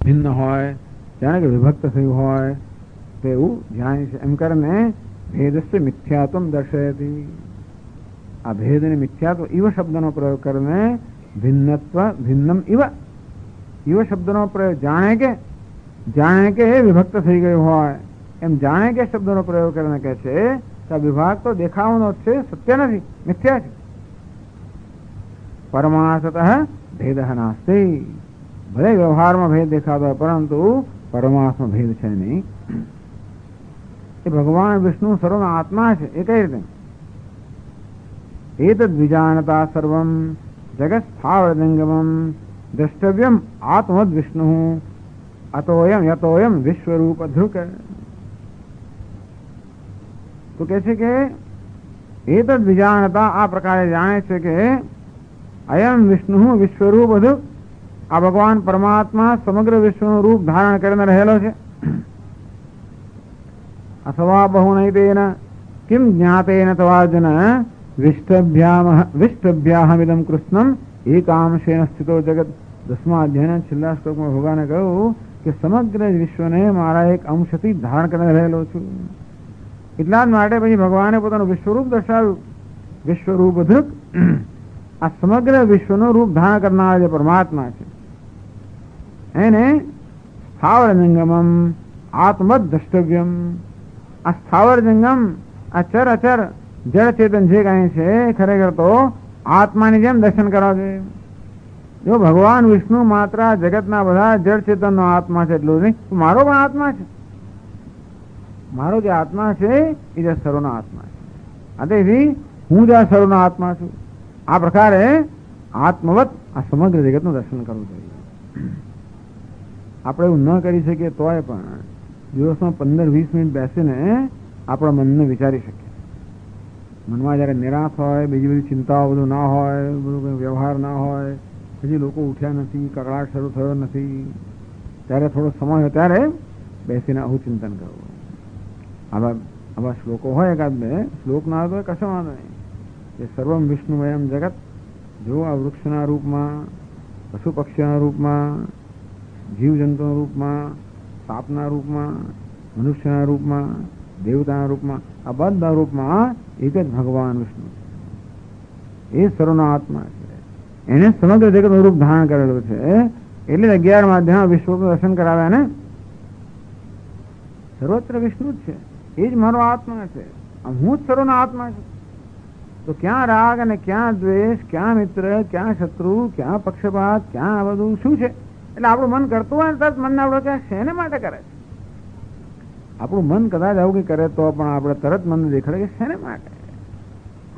ભિન્ન હોય, જાણે કે વિભક્ત થયું હોય તેવું જાણે છે. એમ કરીને ભેદસ્ય મિથ્યાત્વ દર્શયતી. આ ભેદ અને મિથ્યાત્વ ઇવ શબ્દનો પ્રયોગ કરીને ભિન્નત્વ ભિન્નમ ઇવ શબ્દનો પ્રયોગ જાણે કે વિભક્ત થઈ ગયું હોય એમ જાણે કે શબ્દનો પ્રયોગ કરીને કહે છે કે આ વિભાગ તો દેખાવાનો છે, સત્ય નથી, મિથ્યા છે. પરમાર્થતઃ ભેદ નાસ્તિ. ભલે વ્યવહારમાં ભેદ દેખાતો હોય પરંતુ પરમાર્થમાં ભેદ છે નહીં. એ ભગવાન વિષ્ણુ સર્વનો આત્મા છે. એ કઈ રીતે? એતદ વિજાનતા સર્વમ જગત સ્થાવરજંગમમ દ્રષ્ટવ્યમ આત્મવદ વિષ્ણુ અતોયમ યતોયમ વિશ્વરૂપ ધ્રુક. તો કહે છે કે એતદ વિજાનતા, આ પ્રકારે જાણે છે કે અયમ વિષ્ણુ વિશ્વરૂપ ધ્રુક. આ ભગવાન પરમાત્મા સમગ્ર વિશ્વનું રૂપ ધારણ કરીને રહેલો છે. અથવા બહુનૈતેન કિમ જ્ઞાતેન તવાર્જુન વિષ્ટભ્યાહમિદમ કૃષ્ણમ એકાંશેન સ્થિતો જગત. 10મા અધ્યાયના છેલ્લા શ્લોકમાં ભગવાને કહ્યું કે સમગ્ર વિશ્વને મારા એક અંશથી ધારણ કરીને રહેલો છું. એટલા જ માટે પછી ભગવાને પોતાનું વિશ્વરૂપ દર્શાવ્યું. વિશ્વરૂપ ધૃક. આ સમગ્ર વિશ્વનું રૂપ ધારણ કરનાર જે પરમાત્મા છે એને સ્થાવર જંગમમ આત્મદ દ્રષ્ટવ્યમ. આ સ્થાવર જંગમ, આ ચર અચર જળ ચેતન જે કાંઈ છે ખરેખર તો આત્માની જેમ દર્શન કરવા જોઈએ. જો ભગવાન વિષ્ણુ માત્ર જગતના બધા જળ ચેતનનો આત્મા છે એટલું નહીં, મારો પણ આત્મા છે. મારો જે આત્મા છે એ જે સર્વનો આત્મા છે. આથી હું જ આ સર્વનો આત્મા છું. આ પ્રકારે આત્મવત આ સમગ્ર જગતનું દર્શન કરવું જોઈએ. આપણે એવું ન કરી શકીએ તોય પણ દિવસમાં 15-20 મિનિટ બેસીને આપણા મનને વિચારી શકીએ. મનમાં જયારે નિરાશ હોય, બીજી બધી ચિંતાઓ બધું ના હોય, બધું કંઈ વ્યવહાર ના હોય, હજી લોકો ઉઠ્યા નથી, કકળાટ શરૂ થયો નથી, ત્યારે થોડો સમય હોય ત્યારે બેસીને આવું ચિંતન કરવું. આવા શ્લોકો હોય એકાદ બે શ્લોક ના હોય તો કશો વાંધો નહીં. એ સર્વમ વિષ્ણુમયમ જગત. જો આ વૃક્ષના રૂપમાં, પશુ પક્ષીના રૂપમાં, જીવજંતુના રૂપમાં, સાપના રૂપમાં, મનુષ્યના રૂપમાં, દેવતાના રૂપમાં, આ બધા રૂપમાં એક જ ભગવાન વિષ્ણુ છે. એ સર્વનો આત્મા છે. એને સમગ્ર જગતનું રૂપ ધારણ કરેલું છે. એટલે 11મા અધ્યાયમાં વિશ્વનું દર્શન કરાવ્યા ને. સર્વત્ર વિષ્ણુ જ છે. એ જ મારો આત્મા છે. હું જ સર્વનો આત્મા છું. તો ક્યાં રાગ અને ક્યાં દ્વેષ, ક્યાં મિત્ર, ક્યાં શત્રુ, ક્યાં પક્ષપાત, ક્યાં આ બધું શું છે? એટલે આપણું મન કરતું હોય ને તરત મનને આપણે ક્યાં શેને માટે કરે છે? આપણું મન કદાચ આવું કંઈ કરે તો પણ આપણે તરત મનને દેખાડે કે શેને માટે.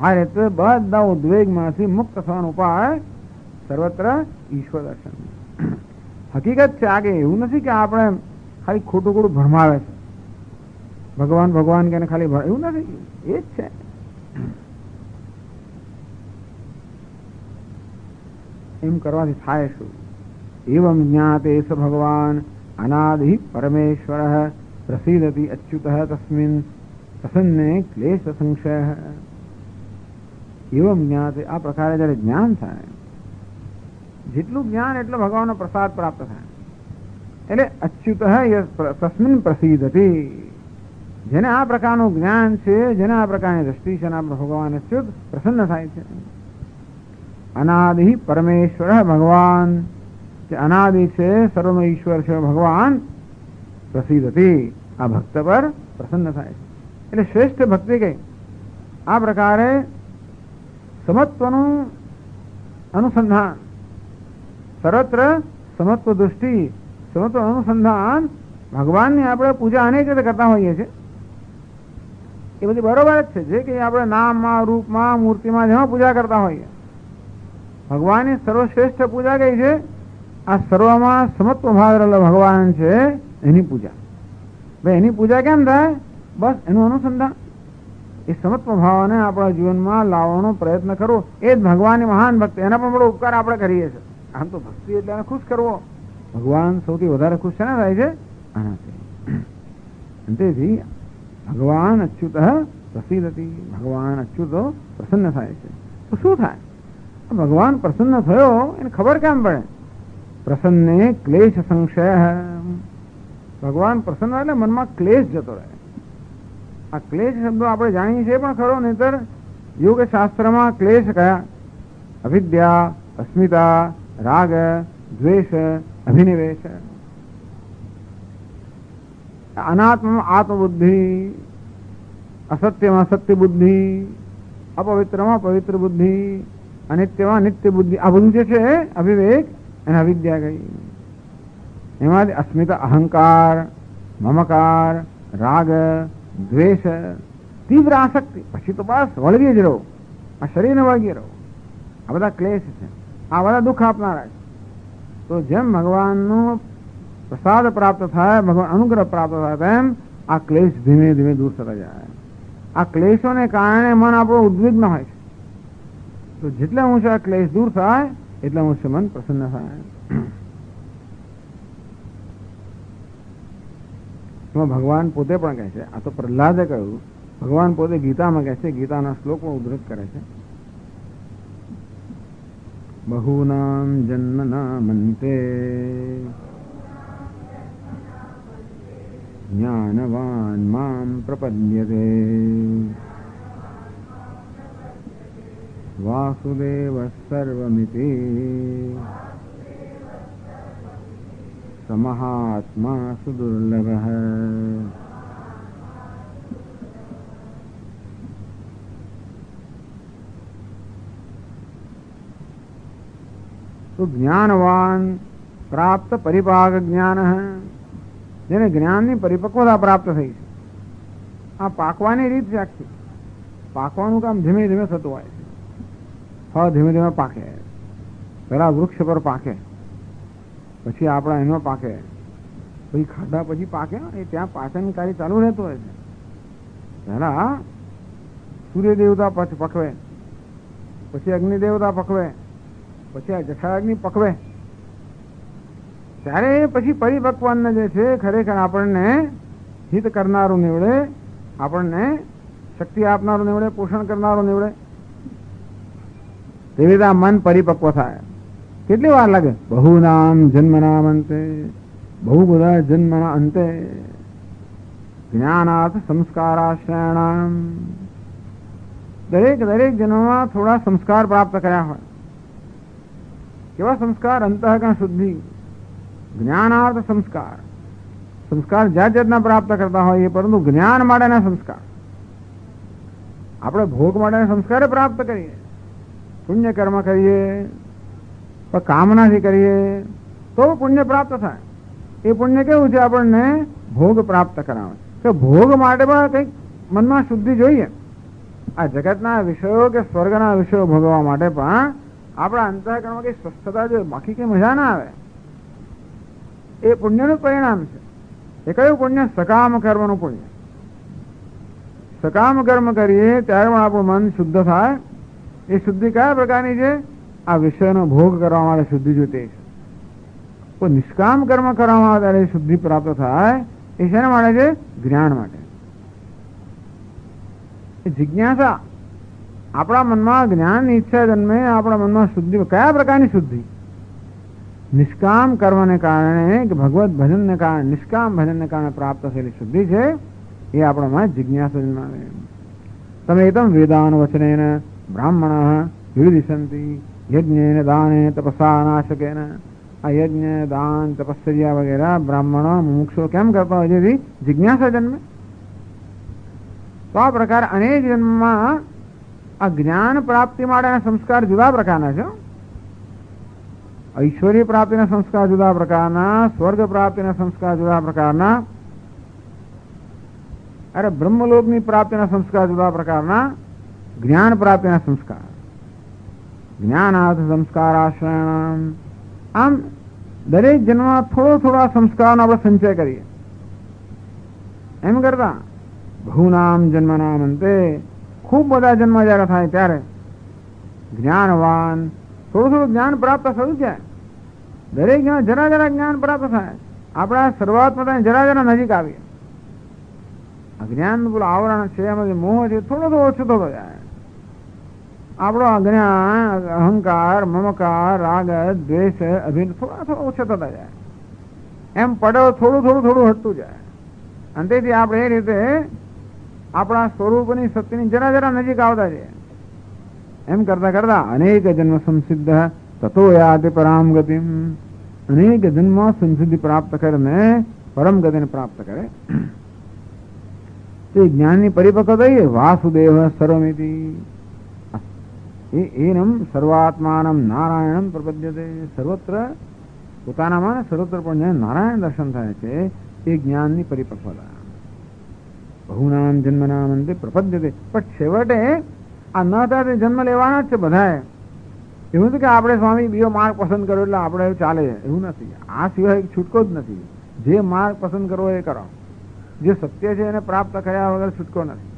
આ રીતે બધા ઉદ્વેગમાંથી મુક્ત થવાનો ઉપાય સર્વત્ર ઈશ્વર દર્શન. હકીકત છે આગે એવું નથી કે આપણે ખાલી ખોટું ખોટું ભરમાવે છે. ભગવાન ભગવાન કે ખાલી એવું નથી, એ જ છે. એમ કરવાથી થાય શું? એવમ જ્ઞાતે સ ભગવાન અનાદિ પરમેશ્વર પ્રસિદ્ધતિ અચ્યુત તસ્મિન પ્રસન્ને ક્લેશ સંશય. એવમ જ્ઞાતે, આ પ્રકારે જયારે જ્ઞાન થાય, જેટલું જ્ઞાન એટલો ભગવાનનો પ્રસાદ પ્રાપ્ત થાય. એટલે અચ્યુત તસ્મિન પ્રસિદ્ધતિ. જેને આ પ્રકારનું જ્ઞાન છે, જેને આ પ્રકારની દ્રષ્ટિ છે, ભગવાન અચ્યુત પ્રસન્ન થાય છે. અનાદિ પરમેશ્વર ભગવાન, જે અનાદિ છે, સર્વનો ઈશ્વર છે ભગવાન, પ્રસિદ્ધતિ આ ભક્ત પર પ્રસન્ન થાય છે. એટલે શ્રેષ્ઠ ભક્તિ કઈ? આ પ્રકારે સમત્વનું અનુસંધાન, સર્વત્ર સમત્વ દૃષ્ટિ, સમત્વ અનુસંધાન. ભગવાનની આપણે પૂજા અનેક રીતે કરતા હોઈએ છીએ. એ બધી બરોબર જ છે. જે કે આપણે નામમાં, રૂપમાં, મૂર્તિમાં જેમાં પૂજા કરતા હોઈએ, ભગવાનની સર્વશ્રેષ્ઠ પૂજા કઈ છે? આ સર્વમાં સમત્વ ભાવ રહેલો ભગવાન છે એની પૂજા. ભાઈ એની પૂજા કેમ થાય? બસ એનું અનુસંધાન. એ સમત્વ ભાવને આપણા જીવનમાં લાવવાનો પ્રયત્ન કરવો, એ જ ભગવાનની મહાન ભક્તિ. એના પણ બડો ઉપકાર આપણે કરીએ છીએ. આમ તો ભક્તિ એટલે એને ખુશ કરવો. ભગવાન સૌથી વધારે ખુશ છે ને થાય છે આનાથી. તેથી ભગવાન અચ્યુત પ્રસિદ્ધતિ, ભગવાન અચ્યુતો પ્રસન્ન થાય છે. તો શું થાય? ભગવાન પ્રસન્ન થયો એને ખબર કેમ પડે? તો પ્રસન્ને ક્લેશ સંશય. ભગવાન પ્રસન્ન એટલે મનમાં ક્લેશ જતો રહે. આ ક્લેશ શબ્દો આપણે જાણીએ છીએ પણ ખરો, નહીતર યોગ શાસ્ત્રમાં ક્લેશ કયા? અવિદ્યા, અસ્મિતા, રાગ, દ્વેષ, અભિનિવેશ. અનાત્મમાં આત્મબુદ્ધિ, અસત્યમાં સત્ય બુદ્ધિ, અપવિત્રમાં પવિત્ર બુદ્ધિ, અનિત્યમાં નિત્ય બુદ્ધિ. આ બધું જે છે અવિવેક અને અવિદ્યા ગઈ. એમાં અસ્મિતા, અહંકાર, મમકાર, રાગ, દ્વેષ, તીવ્ર આસક્તિ, પછી તો બસ વળગી જ રહો, આ શરીરને વળગી રહો. આ બધા ક્લેશ છે, આ બધા દુઃખ આપનારા છે. તો જેમ ભગવાનનું પ્રસાદ પ્રાપ્ત થાય, ભગવાન અનુગ્રહ પ્રાપ્ત થાય, તેમ આ ક્લેશ ધીમે ધીમે દૂર થતા જાય. આ ક્લેશોને કારણે મન આપણું ઉદ્વિગ્ન હોય છે. તો જેટલા ઊંચા આ ક્લેશ દૂર થાય એટલા ઊંચું મન પ્રસન્ન થાય. ભગવાન પોતે પણ કહે છે, આ તો પ્રહલાદે કહ્યું, ભગવાન પોતે ગીતામાં કહે છે, ગીતાના શ્લોકો ઉદ્ધૃત કરે છે. બહૂનામ જન્મનામ અંતે જ્ઞાનવાન મામ પ્રપદ્યતે વાસુદેવ સર્વમિતિ સમહાત્મા સુદુર્લભ. તો જ્ઞાનવાન પ્રાપ્ત પરિપાક જ્ઞાન, જેને જ્ઞાનની પરિપક્વતા પ્રાપ્ત થઈ છે. આ પાકવાની રીત છે આખી. પાકવાનું કામ ધીમે ધીમે થતું હોય છે. ફળ ધીમે ધીમે પાકે. પેલા વૃક્ષ પર પાકે, પછી આપણા એનો પાકે, પછી ખાધા પછી પાકે. એ ત્યાં પાચન કાર્ય ચાલુ રહેતું હોય છે. પહેલા સૂર્ય દેવતા પકવે, પછી અગ્નિ દેવતા પકવે, પછી આ જઠરાગ્નિ પકવે, ત્યારે પછી પરિપક્વન જે છે ખરેખર આપણને હિત કરનારું નીવડે, આપણને શક્તિ આપનારું નીવડે, પોષણ કરનારું નીવડે. તેવી રીતે મન પરિપક્વ થાય. કેટલી વાર લાગે? બહુનામ જન્મનામ અંતે, બહુ બધા જન્મના અંતે જ્ઞાનાર્થ સંસ્કારાશ્રયણામ. દરેક દરેક જન્મમાં થોડા સંસ્કાર પ્રાપ્ત કર્યા હોય. કેવા સંસ્કાર? અંતઃકરણ શુદ્ધિ, જ્ઞાનાર્થ સંસ્કાર. સંસ્કાર જાત જાતના પ્રાપ્ત કરતા હોઈએ, પરંતુ જ્ઞાન માટેના સંસ્કાર. આપણે ભોગ માટેના સંસ્કાર પ્રાપ્ત કરીએ, પુણ્ય કર્મ કરીએ, પણ કામનાથી કરીએ તો પુણ્ય પ્રાપ્ત થાય. એ પુણ્ય કેવું છે? આપણને ભોગ પ્રાપ્ત કરાવે. તો ભોગ માટે પણ કંઈક મનમાં શુદ્ધિ જોઈએ. આ જગતના વિષયો કે સ્વર્ગના વિષયો ભોગવવા માટે પણ આપણા અંતઃકરણમાં કઈ સ્વસ્થતા જોઈએ, બાકી કઈ મજા ના આવે. એ પુણ્યનું પરિણામ છે. એ કયું પુણ્ય? સકામ કર્મનું પુણ્ય. સકામ કર્મ કરીએ ત્યારે પણ આપણું મન શુદ્ધ થાય. એ શુદ્ધિ કયા પ્રકારની છે? આ વિષયનો ભોગ કરવા માટે શુદ્ધિ જોઈતી છે. કોઈ નિષ્કામ કર્મ કરવામાં આવે ત્યારે શુદ્ધિ પ્રાપ્ત થાય. એ શેના માટે છે? જ્ઞાન માટે. એ જિજ્ઞાસા. આપણા મનમાં જ્ઞાનની ઈચ્છા જન્મે, આપણા મનમાં શુદ્ધિ. કયા પ્રકારની શુદ્ધિ? નિષ્કામ કર્મને કારણે કે ભગવત ભજનને કારણે, નિષ્કામ ભજનને કારણે પ્રાપ્ત થયેલી શુદ્ધિ છે. એ આપણામાં જિજ્ઞાસા જન્માવે. તમે એકદમ વેદાન વચનેન બ્રાહ્મણ વિવિધિસંતિ યજ્ઞેન દાને તપસા નાશકેન. આ યજ્ઞ, દાન, તપસ્યા વગેરે બ્રાહ્મણો મુમુક્ષો કેમ કરતા હોય? જેથી જિજ્ઞાસા જન્મે. તો આ પ્રકાર અનેક જન્મમાં આ જ્ઞાન પ્રાપ્તિ માટેના સંસ્કાર જુદા પ્રકારના છે. ઐશ્વર્ય પ્રાપ્તિના સંસ્કાર જુદા પ્રકારના, સ્વર્ગ પ્રાપ્તિના સંસ્કાર જુદા પ્રકારના, અરે બ્રહ્મલોકની પ્રાપ્તિના સંસ્કાર જુદા પ્રકારના, જ્ઞાન પ્રાપ્તિના સંસ્કાર. જ્ઞાનાર્થ સંસ્કારાશ્રયણામ. આમ દરેક જન્મમાં થોડો થોડા સંસ્કારનો આપણે સંચય કરીએ. એમ કરતા બહુનામ જન્મનામ અંતે, ખૂબ બધા જન્મ જયારે થાય ત્યારે જ્ઞાનવાન, થોડું થોડું જ્ઞાન પ્રાપ્ત થયું છે. દરેક જણા જરા જરા જ્ઞાન પ્રાપ્ત થાય. આપણા શરૂઆતમાં જરા જરા નજીક આવીએ. અજ્ઞાન બોલો આવરણ છે, એમાં મોહ છે, થોડો થોડો ઓછો થતો જાય. આપણો અજ્ઞાન, અહંકાર, મમકાર, રાગ, દ્વેષ, અભિન થોડા થોડા ઓછા થતા જાય. એમ પડો થોડું થોડું થોડું હટતું જાય. અંતેથી આપણે એ રીતે આપણા સ્વરૂપની સત્યની જરા જરા નજીક આવતા છે. એમ કરતા કરતા અનેક જન્મ સંસિદ્ધ તતો યાતિ પરામ ગતિમ, અનેક જન્મ સંસિદ્ધિ પ્રાપ્ત કરીને પરમ ગતિને પ્રાપ્ત કરે. તે જ્ઞાનની પરિપક્વતા થઈ વાસુદેવ સર્વમિતિ એનમ સર્વાત્માનમ નારાયણમ પ્રપદ્યતે. સર્વત્ર પોતાનામાં સર્વત્ર પણ નારાયણ દર્શન થાય છે. એ જ્ઞાનની પરિપક્વતા. બહુનામ જન્મનામ અંતે પ્રપદ્યતે. પણ છેવટે આ ન થાય જન્મ લેવાના જ છે બધાએ. એવું નથી કે આપણે સ્વામી બીજો માર્ગ પસંદ કર્યો એટલે આપણે ચાલે, એવું નથી. આ સિવાય છૂટકો જ નથી. જે માર્ગ પસંદ કરવો એ કરો. જે સત્ય છે એને પ્રાપ્ત કર્યા વગર છૂટકો નથી.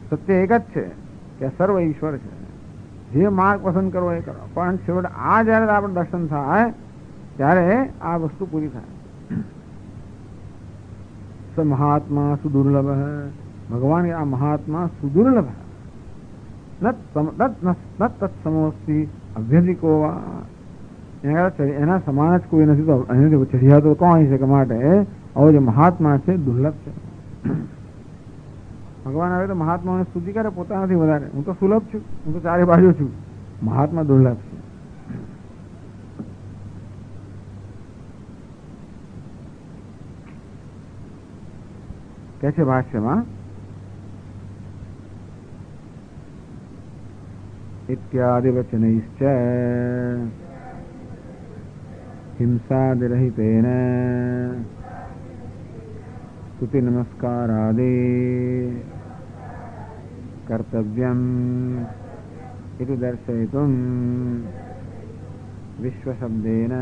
સત્ય એક જ છે કે સર્વ ઈશ્વર છે. જે માર્ગ પસંદ કરવો એ કરો. પણ છેવટે આ જયારે આપણે દર્શન થાય ત્યારે આ વસ્તુ પૂરી થાય. સ મહાત્મા સુદુર્લભ. ભગવાન આ મહાત્મા સુદુર્લભ તત્સમોસ્તિ અભ્યધિકો. એના સમાન જ કોઈ નથી. તો એનાથી ચઢિયા તો કોણ આવી શકે? માટે આવો જે મહાત્મા છે દુર્લભ છે. ભગવાન આવે તો મહાત્માઓને સ્તુતિ કરે, પોતાનાથી વધારે. હું તો સુલભ છું, હું તો ચારે બાજુ છું. મહાત્મા દુર્લભ છે. કે છે ભાષ્યમાં ઇત્યાદિ વચનૈશ્ચ હિંસાદિરહિતેન સ્તુતિ નમસ્કારાદિ કર્તવ્યમ ઇતિ દર્શયિતુમ વિશ્વશબ્દેન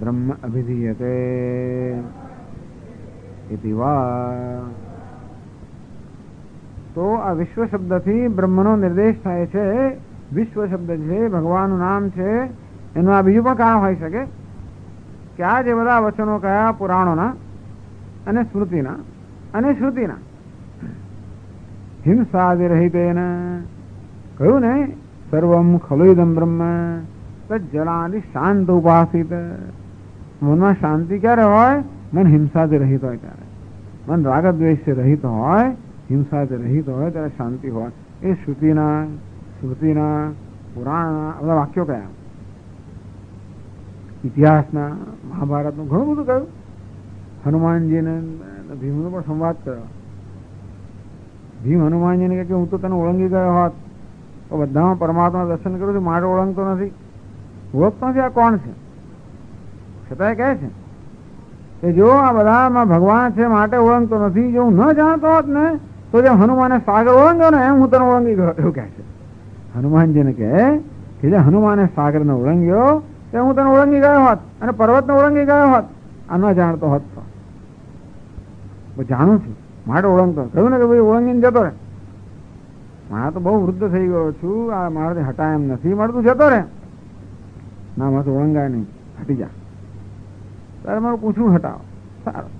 બ્રહ્મ અભિધીયતે ઇતિ વા. તો આ વિશ્વ શબ્દથી બ્રહ્મનો નિર્દેશ થાય છે. વિશ્વ શબ્દ છે ભગવાનનું નામ છે. એનું આ બીજું પણ કારણ હોઈ શકે કે આ જે બધા વચનો કયા પુરાણોના અને સ્મૃતિના અને શ્રુતિના હિંસાદિરહિતેન કહ્યું ને સર્વમ ખલુઇદમ બ્રહ્મ તજ્જલાદિ શાંત ઉપાસિત. મનમાં શાંતિ ક્યારે હોય? મન હિંસાથી રહિત હોય ત્યારે. મન રાગદ્વેષથી રહિત હોય, હિંસાથી રહિત હોય ત્યારે શાંતિ હોય. એ શ્રુતિના, સ્મૃતિના, પુરાણના બધા વાક્યો કયા? ઇતિહાસના, મહાભારતનું ઘણું બધું કહ્યું. હનુમાનજીને ભીમનો પણ સંવાદ કર્યો. ભીમ હનુમાનજીને કહે કે હું તો તને ઓળંગી ગયો હોત તો બધામાં પરમાત્મા દર્શન કરું છું, મારે ઓળંગતો નથી, ઓળખતો નથી આ કોણ છે. છતાંય કહે છે કે જો આ બધામાં ભગવાન છે માટે ઓળંગતો નથી. જો હું ન જાણતો હોત ને તો જેમ હનુમાને સાગર ઓળંગ્યો ને એમ હું તને ઓળંગી ગયો, એવું કહે છે. હનુમાનજીને કહે કે જે હનુમાને સાગરને ઓળંગ્યો તે હું તને ઓળંગી ગયો હોત અને પર્વતને ઓળંગી ગયો હોત. આ ન જાણતો હોત તો જાણું છું માટે ઓળંગતો. કહ્યું ને કે ભાઈ ઓળંગીને જતો રહે. મારા તો બહુ વૃદ્ધ થઈ ગયો છું, આ મારાથી હટાય એમ નથી, મારે તું જતો રહે. ના મારે ઓળંગાય નહીં, હટી જા. તારે મારું પૂછવું હટાવો. સારું,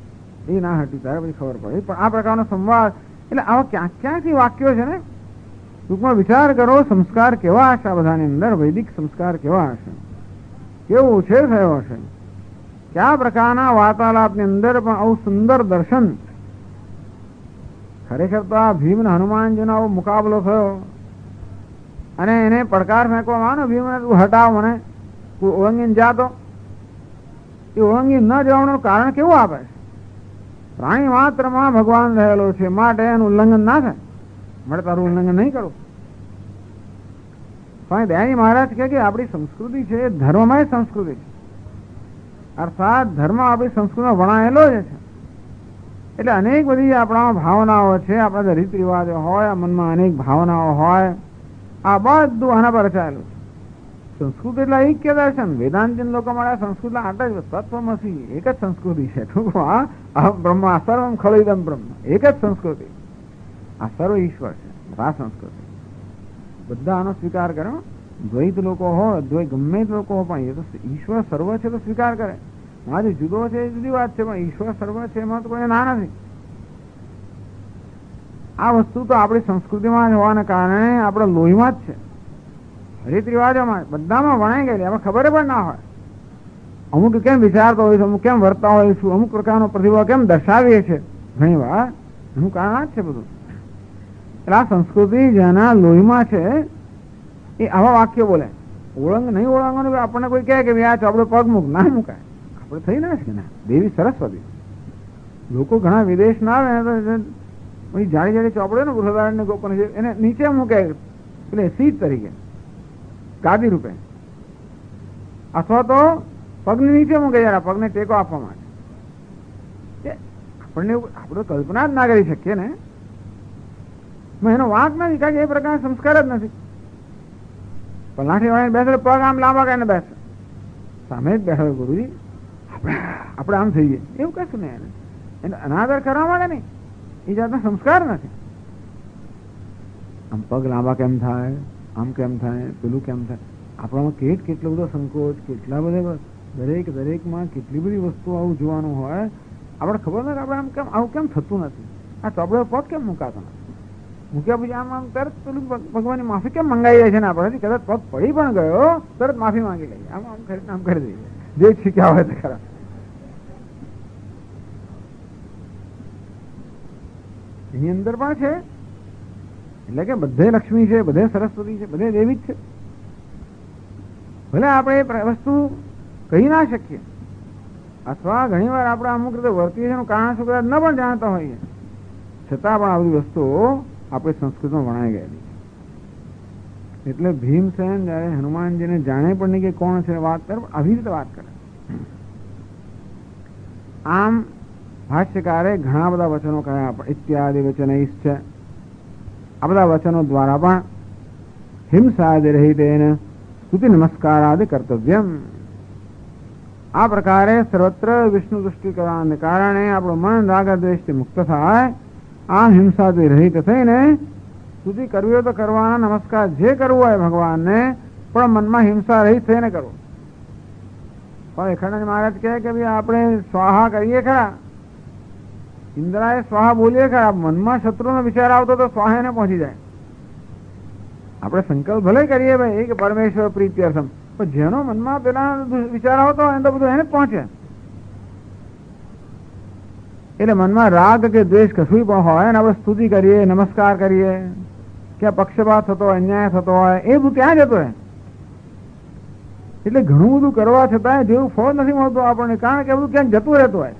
એ ના હટી તારે પછી ખબર પડે. પણ આ પ્રકારનો સંવાદ એટલે આવા ક્યાંક ક્યાંથી વાક્યો છે ને. ટૂંકમાં વિચાર કરો સંસ્કાર કેવા હશે આ બધાની અંદર, વૈદિક સંસ્કાર કેવા હશે, કેવો ઉછેર થયો હશે, કયા પ્રકારના વાર્તાલાપની અંદર પણ આવું સુંદર દર્શન. ખરેખર તો આ ભીમ અને હનુમાનજીનો આવો મુકાબલો થયો અને એને પડકાર ફેંકવામાં આવ્યો ને, ભીમને તું હટાવ, મને તું ઓળંગીને જા. તો એ ઓળંગી ન જવાનું કારણ કેવું આપે છે? પ્રાણી માત્રમાં ભગવાન રહેલો છે માટે એનું ઉલ્લંઘન ના થાય. મારે તારું ઉલ્લંઘન નહીં કરું. સ્વામી દયાજી મહારાજ કહે કે આપણી સંસ્કૃતિ છે એ ધર્મમય સંસ્કૃતિ છે. અર્થાત ધર્મ આપણી સંસ્કૃતિમાં વણાયેલો જ છે. એટલે અનેક બધી આપણામાં ભાવનાઓ છે, આપણા જે રીત રિવાજો હોય, મનમાં અનેક ભાવનાઓ હોય, આ બધું આના પર રચાયેલું છે. સંસ્કૃતિ એટલે ઐક્ય દર્શન. વેદાંતિન લોકો માટે સંસ્કૃતિ આટ જ તત્વમસી, એક જ સંસ્કૃતિ છે. ટૂંકમાં અહમ બ્રહ્મ સર્વમ ખલુઇદમ બ્રહ્મ, એક જ સંસ્કૃતિ. આ સર્વ ઈશ્વર છે, આ સંસ્કૃતિ. બધા આનો સ્વીકાર કરે. દ્વૈત લોકો હોય, દ્વૈત ગમે તે લોકો હોય, પણ એ તો ઈશ્વર સર્વ છે તો સ્વીકાર કરે. આજે જુદો છે એ જુદી વાત છે, પણ ઈશ્વર સર્વ છે એમાં તો કોઈ ના નથી. આ વસ્તુ તો આપણી સંસ્કૃતિમાં જ હોવાને કારણે આપણા લોહીમાં જ છે, રીત રિવાજોમાં બધામાં વણાઈ ગયેલી, આપણે ખબર પણ ના હોય. અમુક કેમ વિચારતો હોઈશું, અમુક કેમ વર્તા હોઈશું, અમુક પ્રકારનો પ્રતિભાવ કેમ દર્શાવીએ છીએ ઘણી વાર, એનું કારણ આ જ છે બધું. એટલે આ સંસ્કૃતિ જેના લોહીમાં છે એ આવા વાક્યો બોલે. ઓળંગ નહીં ઓળંગવાનું, આપણને કોઈ કહે કે આ ચોપડે પગ મૂક, ના મુકાય, આપણે થઈ ના છે. ના, દેવી સરસ્વતી, લોકો ઘણા વિદેશ ના આવે જાડી જાડી ચોપડે ને બૃહદારણ્ય ને ગોપન એને નીચે મૂકે, એટલે સીટ તરીકે ગાદી રૂપે, અથવા તો પગને નીચે મૂકે જરા પગને ટેકો આપવા માટે. આપણને આપણે કલ્પના જ ના કરી શકીએ ને, એનો વાંક નથી, કારણ કે એ પ્રકારના સંસ્કાર જ નથી. પલાઠી વાળા બેસે પગ આમ લાંબા કરીને બેસે, સામે જ બેઠો ગુરુજી, આપણે આમ થઈએ એવું કશું નહીં. એને અનાદર કરવા માંગે નહીં, એ જાતના સંસ્કાર નથી. આમ પગ લાંબા કેમ થાય, આમ કેમ થાય, પેલું કેમ થાય, આપણામાં કેટલો બધો સંકોચ, કેટલા બધા દરેકમાં કેટલી બધી વસ્તુ આવું જોવાનું હોય. આપણે ખબર નથી આપણે આમ કેમ આવું કેમ થતું નથી, આ ચોપડે પગ કેમ મુકાતો નથી, મૂક્યા પછી આમ તરત પેલું ભગવાનની માફી કેમ મંગાવી જાય છે ને આપણે, કદાચ પગ પડી પણ ગયો તરત માફી માંગી લઈએ, આમ કરી દઈએ, જે શીખ્યા હોય તે ખરા. એની અંદર પણ છે, એટલે કે બધે લક્ષ્મી છે, બધે સરસ્વતી છે, બધે દેવી જ છે. ભલે આપણે એ વસ્તુ કહી ના શકીએ, અથવા ઘણી વાર આપણે અમુક રીતે વર્તીએ છીએ કારણ શું કદાચ ન પણ જાણતા હોઈએ, છતાં પણ આ બધી વસ્તુઓ આપણી સંસ્કૃતિમાં વણાઈ ગયેલી. એટલે ભીમસેન જયારે હનુમાનજીને જાણે પણ નહીં કે કોણ છે વાત કરે, આવી રીતે વાત કરે. આમ ભાષ્યકારે ઘણા બધા વચનો કહ્યા, ઇત્યાદિ વચનૈશ્ચ, આ બધા વચનો દ્વારા પણ હિંસાદિ રહિતેન સ્તુતિ નમસ્કારાદિ કર્તવ્યમ. આ પ્રકારે સર્વત્ર વિષ્ણુ દૃષ્ટિ કરવાને કારણે આપણું મન રાગ દ્વેષથી મુક્ત થાય. આ હિંસાથી રહિત થઈને સ્તુતિ કરવી હોય તો કરવાના, નમસ્કાર જે કરવું હોય ભગવાનને, પણ મનમાં હિંસા રહિત થઈને કરવું. પણ એખાનંદ મહારાજ કહે કે ભાઈ આપણે સ્વાહા કરીએ ખરા, ઇન્દ્રાએ સ્વાહા બોલીએ ખરા, મનમાં શત્રુનો વિચાર આવતો તો સ્વાહાને પહોંચી જાય. આપણે સંકલ્પ ભલે કરીએ ભાઈ કે પરમેશ્વર પ્રીત્યર્થમ, પણ જેનો મનમાં પેલા વિચાર આવતો હોય તો બધું એને જ પહોંચે. એટલે મનમાં રાગ કે દ્વેષ કશું પણ હોય ને આપણે સ્તુતિ કરીએ, નમસ્કાર કરીએ, કે પક્ષપાત થતો હોય, અન્યાય થતો હોય, એ બધું ત્યાં જતો હોય. એટલે ઘણું બધું કરવા છતાં જેવું ફળ નથી મળતું આપણને, કારણ કે બધું ક્યાંક જતું રહેતું હોય.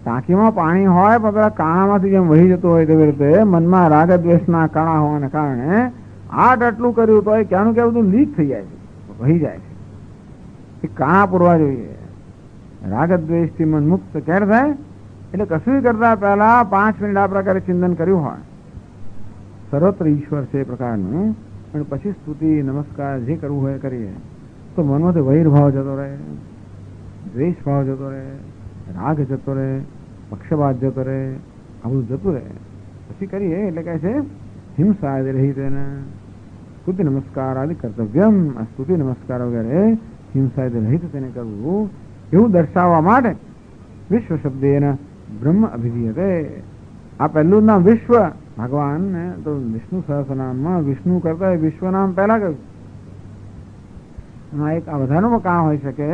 ટાંકીમાં પાણી હોય પણ પેલા કાણામાંથી જેમ વહી જતું હોય તેવી રીતે મનમાં રાગ દ્વેષના કાણા હોવાને કારણે આટલું કર્યું તો ક્યાંનું ક્યાં બધું લીક થઈ જાય છે, વહી જાય છે. એ કાણા પૂરવા જોઈએ. રાગ દ્વેષથી મન મુક્ત ક્યારે થાય? એટલે કશું કરતા પહેલા 5 મિનિટ આ પ્રકારે ચિંતન કર્યું હોય, સર્વત્ર ઈશ્વર છે એ પ્રકારનું, અને પછી સ્તુતિ નમસ્કાર જે કરવું હોય કરીએ તો મનમાંથી વૈર ભાવ જતો રહે, દ્વેષ ભાવ જતો રહે, રાગ જતો રહે, પક્ષપાત જતો રહે, આ બધું જતું રહે. પછી કરીએ એટલે કહે છે હિંસા રહિત સ્તુતિ નમસ્કાર આદિ કર્તવ્યમ. આ સ્તુતિ નમસ્કાર વગેરે હિંસા રહિત તેને કરવું, એવું દર્શાવવા માટે વિશ્વ શબ્દેન બ્રહ્મ અભિધીયતે. આ પહેલું નામ વિશ્વ, ભગવાન ને તો વિષ્ણુ સહસ્રનામમાં વિષ્ણુ કરતા વિશ્વ નામ પહેલા કહ્યું. એમાં એક આ વધારાનું કામ હોઈ શકે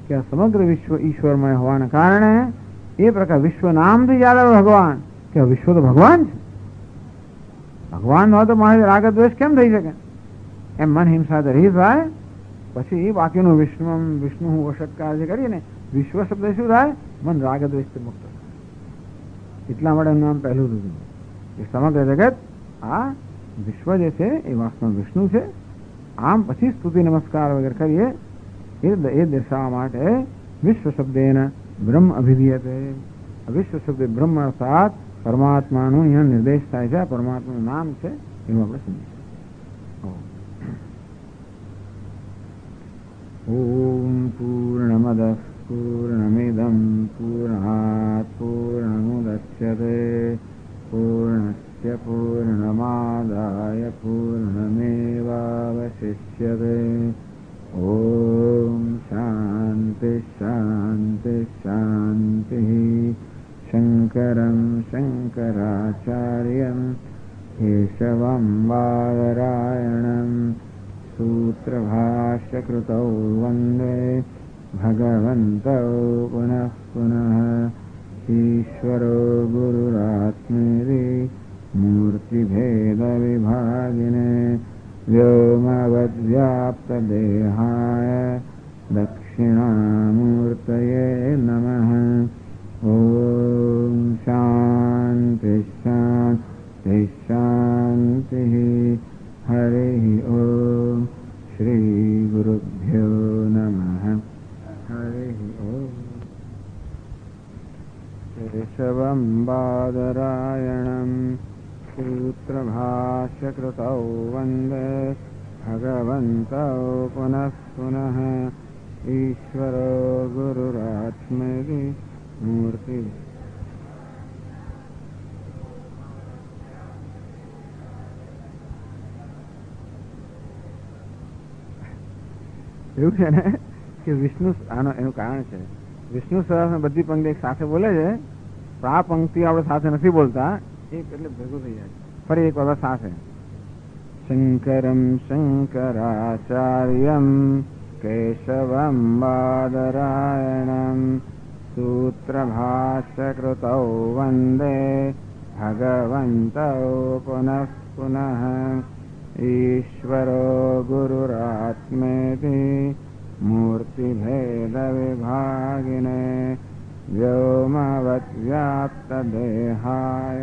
કે આ સમગ્ર વિશ્વ ઈશ્વરમય હોવાને કારણે એ પ્રકાર વિશ્વ નામથી યાદ આવે ભગવાન, કે વિશ્વ તો ભગવાન છે. ભગવાન હોય તો મારે રાગ દ્વેષ કેમ થઈ શકે? એમ મન હિંસા રહી થાય. પછી બાકીનું વિષ્ણુ હું વશત્કાર જે કરીએ ને, વિશ્વ શબ્દ શું થાય? મન રાગ દ્વેષથી મુક્ત થાય. એટલા માટે એનું નામ પહેલું લીધું. એ સમગ્ર જગત આ વિશ્વ જે છે એ વાસ્તવમાં વિષ્ણુ છે. આમ પછી સ્તુતિ નમસ્કાર વગેરે કરીએ એ દર્શાવવા માટે વિશ્વ શબ્દેન બ્રહ્મ અભિધીયતે. વિશ્વ શબ્દ બ્રહ્મ અર્થાત પરમાત્માનો અહીંયા નિર્દેશ થાય છે. પરમાત્માનું નામ છે એનું આપણે સમજીએ. ઓમ પૂર્ણમદ પૂર્ણમિદમ પૂર્ણાત પૂર્ણમુદચ્યતે પૂર્ણસ્ય પૂર્ણમાદાય પૂર્ણમેવાવશિષ્યતે. ઓમ શાંતિ શાંતિ શાંતિ. शंकरं शंकराचार्यं केशवं बादरायणं सूत्रभाष्यकृतौ वन्दे भगवन्तौ पुनः पुनः। ईश्वरो गुरुरात्मेति मूर्तिभेदविभागिने व्योमवद्व्याप्तदेहाय दक्षिणामूर्तये नमः। ॐ शान्ति शान्ति शान्तिः। हरिः ॐ श्रीगुरुभ्यो नमः। हरिः ॐ। केशवं बादरायणं सूत्रभाष्यकृतौ वन्दे भगवन्तौ पुनः पुनः। ईश्वरो गुरुरात्मेति मूर्ति। એવું છે ને કે વિષ્ણુ આનો એનું કારણ છે વિષ્ણુ સહસ્ર બધી પંક્તિ એક સાથે બોલે છે પણ આ પંક્તિ આપણે સાથે નથી બોલતા એક એટલે ભેગું થઈ જાય ફરી એક વખત સાથે શંકરમ શંકરાચાર્યમ કેશવમ બાદરાયણમ सूत्रभाष्यकृतौ वन्दे भगवन्तौ पुनः पुनः। ईश्वरो गुरुरात्मेति मूर्तिभेदविभागिने व्योमवद्व्याप्तदेहाय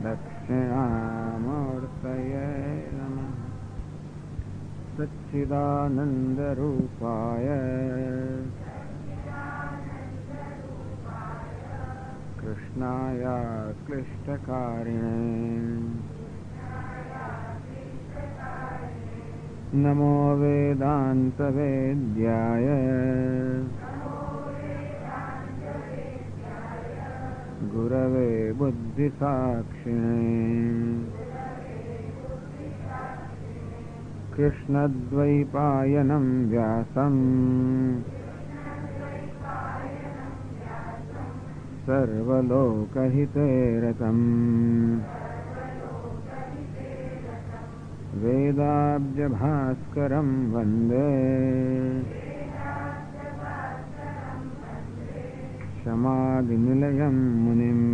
दक्षिणामूर्तये नमः। सच्चिदानन्दरूपाय कृष्णाय क्लिष्टकारिणे नमो वेदान्तवेद्याय गुरवे बुद्धिसाक्षिणे कृष्णद्वैपायनं व्यासम् सर्वलोकहिते रतम् वेदाब्जभास्करं वन्दे शमादिनिलयं मुनिम्।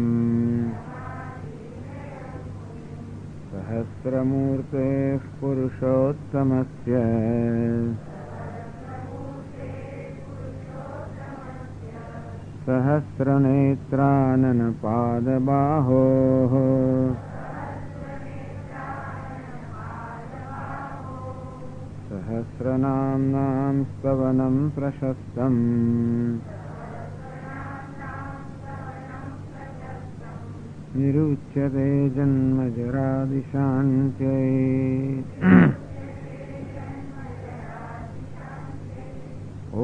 सहस्रमूर्तेः पुरुषोत्तमस्य सहस्रनेत्राननपादबाहोः सहस्रनाम्नां स्तवनं प्रशस्तम् निरुच्यते जन्मजरादिशान्त्यै। ॐ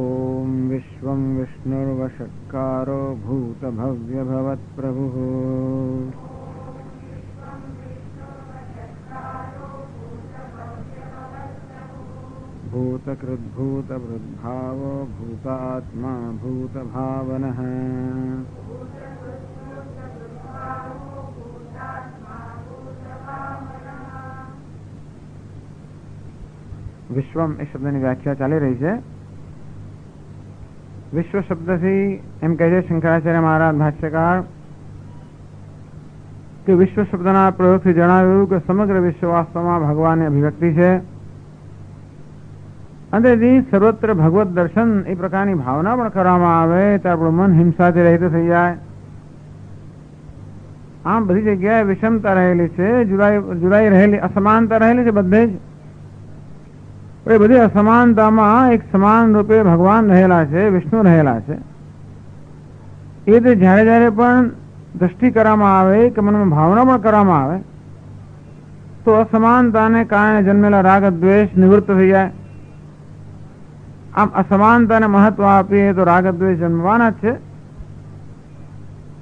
विश्वं विष्णुर्वषट्कारो भूतभव्यभवत्प्रभुः भूतकृद्भूतभृद्भावो भूतात्मा भूतभावनः। વિશ્વમ એ શબ્દની વ્યાખ્યા ચાલી રહી છે. વિશ્વ શબ્દથી એમ કહે છે શંકરાચાર્ય મહારાજ ભાષ્યકાર કે વિશ્વ શબ્દના પ્રયોગથી જણાવ્યું કે સમગ્ર વિશ્વ વાસ્તવમાં ભગવાનની અભિવ્યક્તિ છે અને સર્વત્ર ભગવત દર્શન એ પ્રકારની ભાવના પણ કરવામાં આવે તો આપણું મન હિંસાથી રહિત થઈ જાય. આમ બધી જગ્યાએ વિષમતા રહેલી છે, જુદાઈ રહેલી, અસમાનતા રહેલી છે બધે જ. એ બધી અસમાનતામાં એક સમાન રૂપે ભગવાન રહેલા છે, વિષ્ણુ રહેલા છે. એ રીતે જ્યારે જ્યારે પણ દ્રષ્ટિ કરવામાં આવે કે મનમાં ભાવના પણ કરવામાં આવે તો અસમાનતાને કારણે જન્મેલા રાગ દ્વેષ નિવૃત્ત થઈ જાય. આમ અસમાનતાને મહત્વ આપીએ તો રાગ દ્વેષ જન્મવાના જ છે.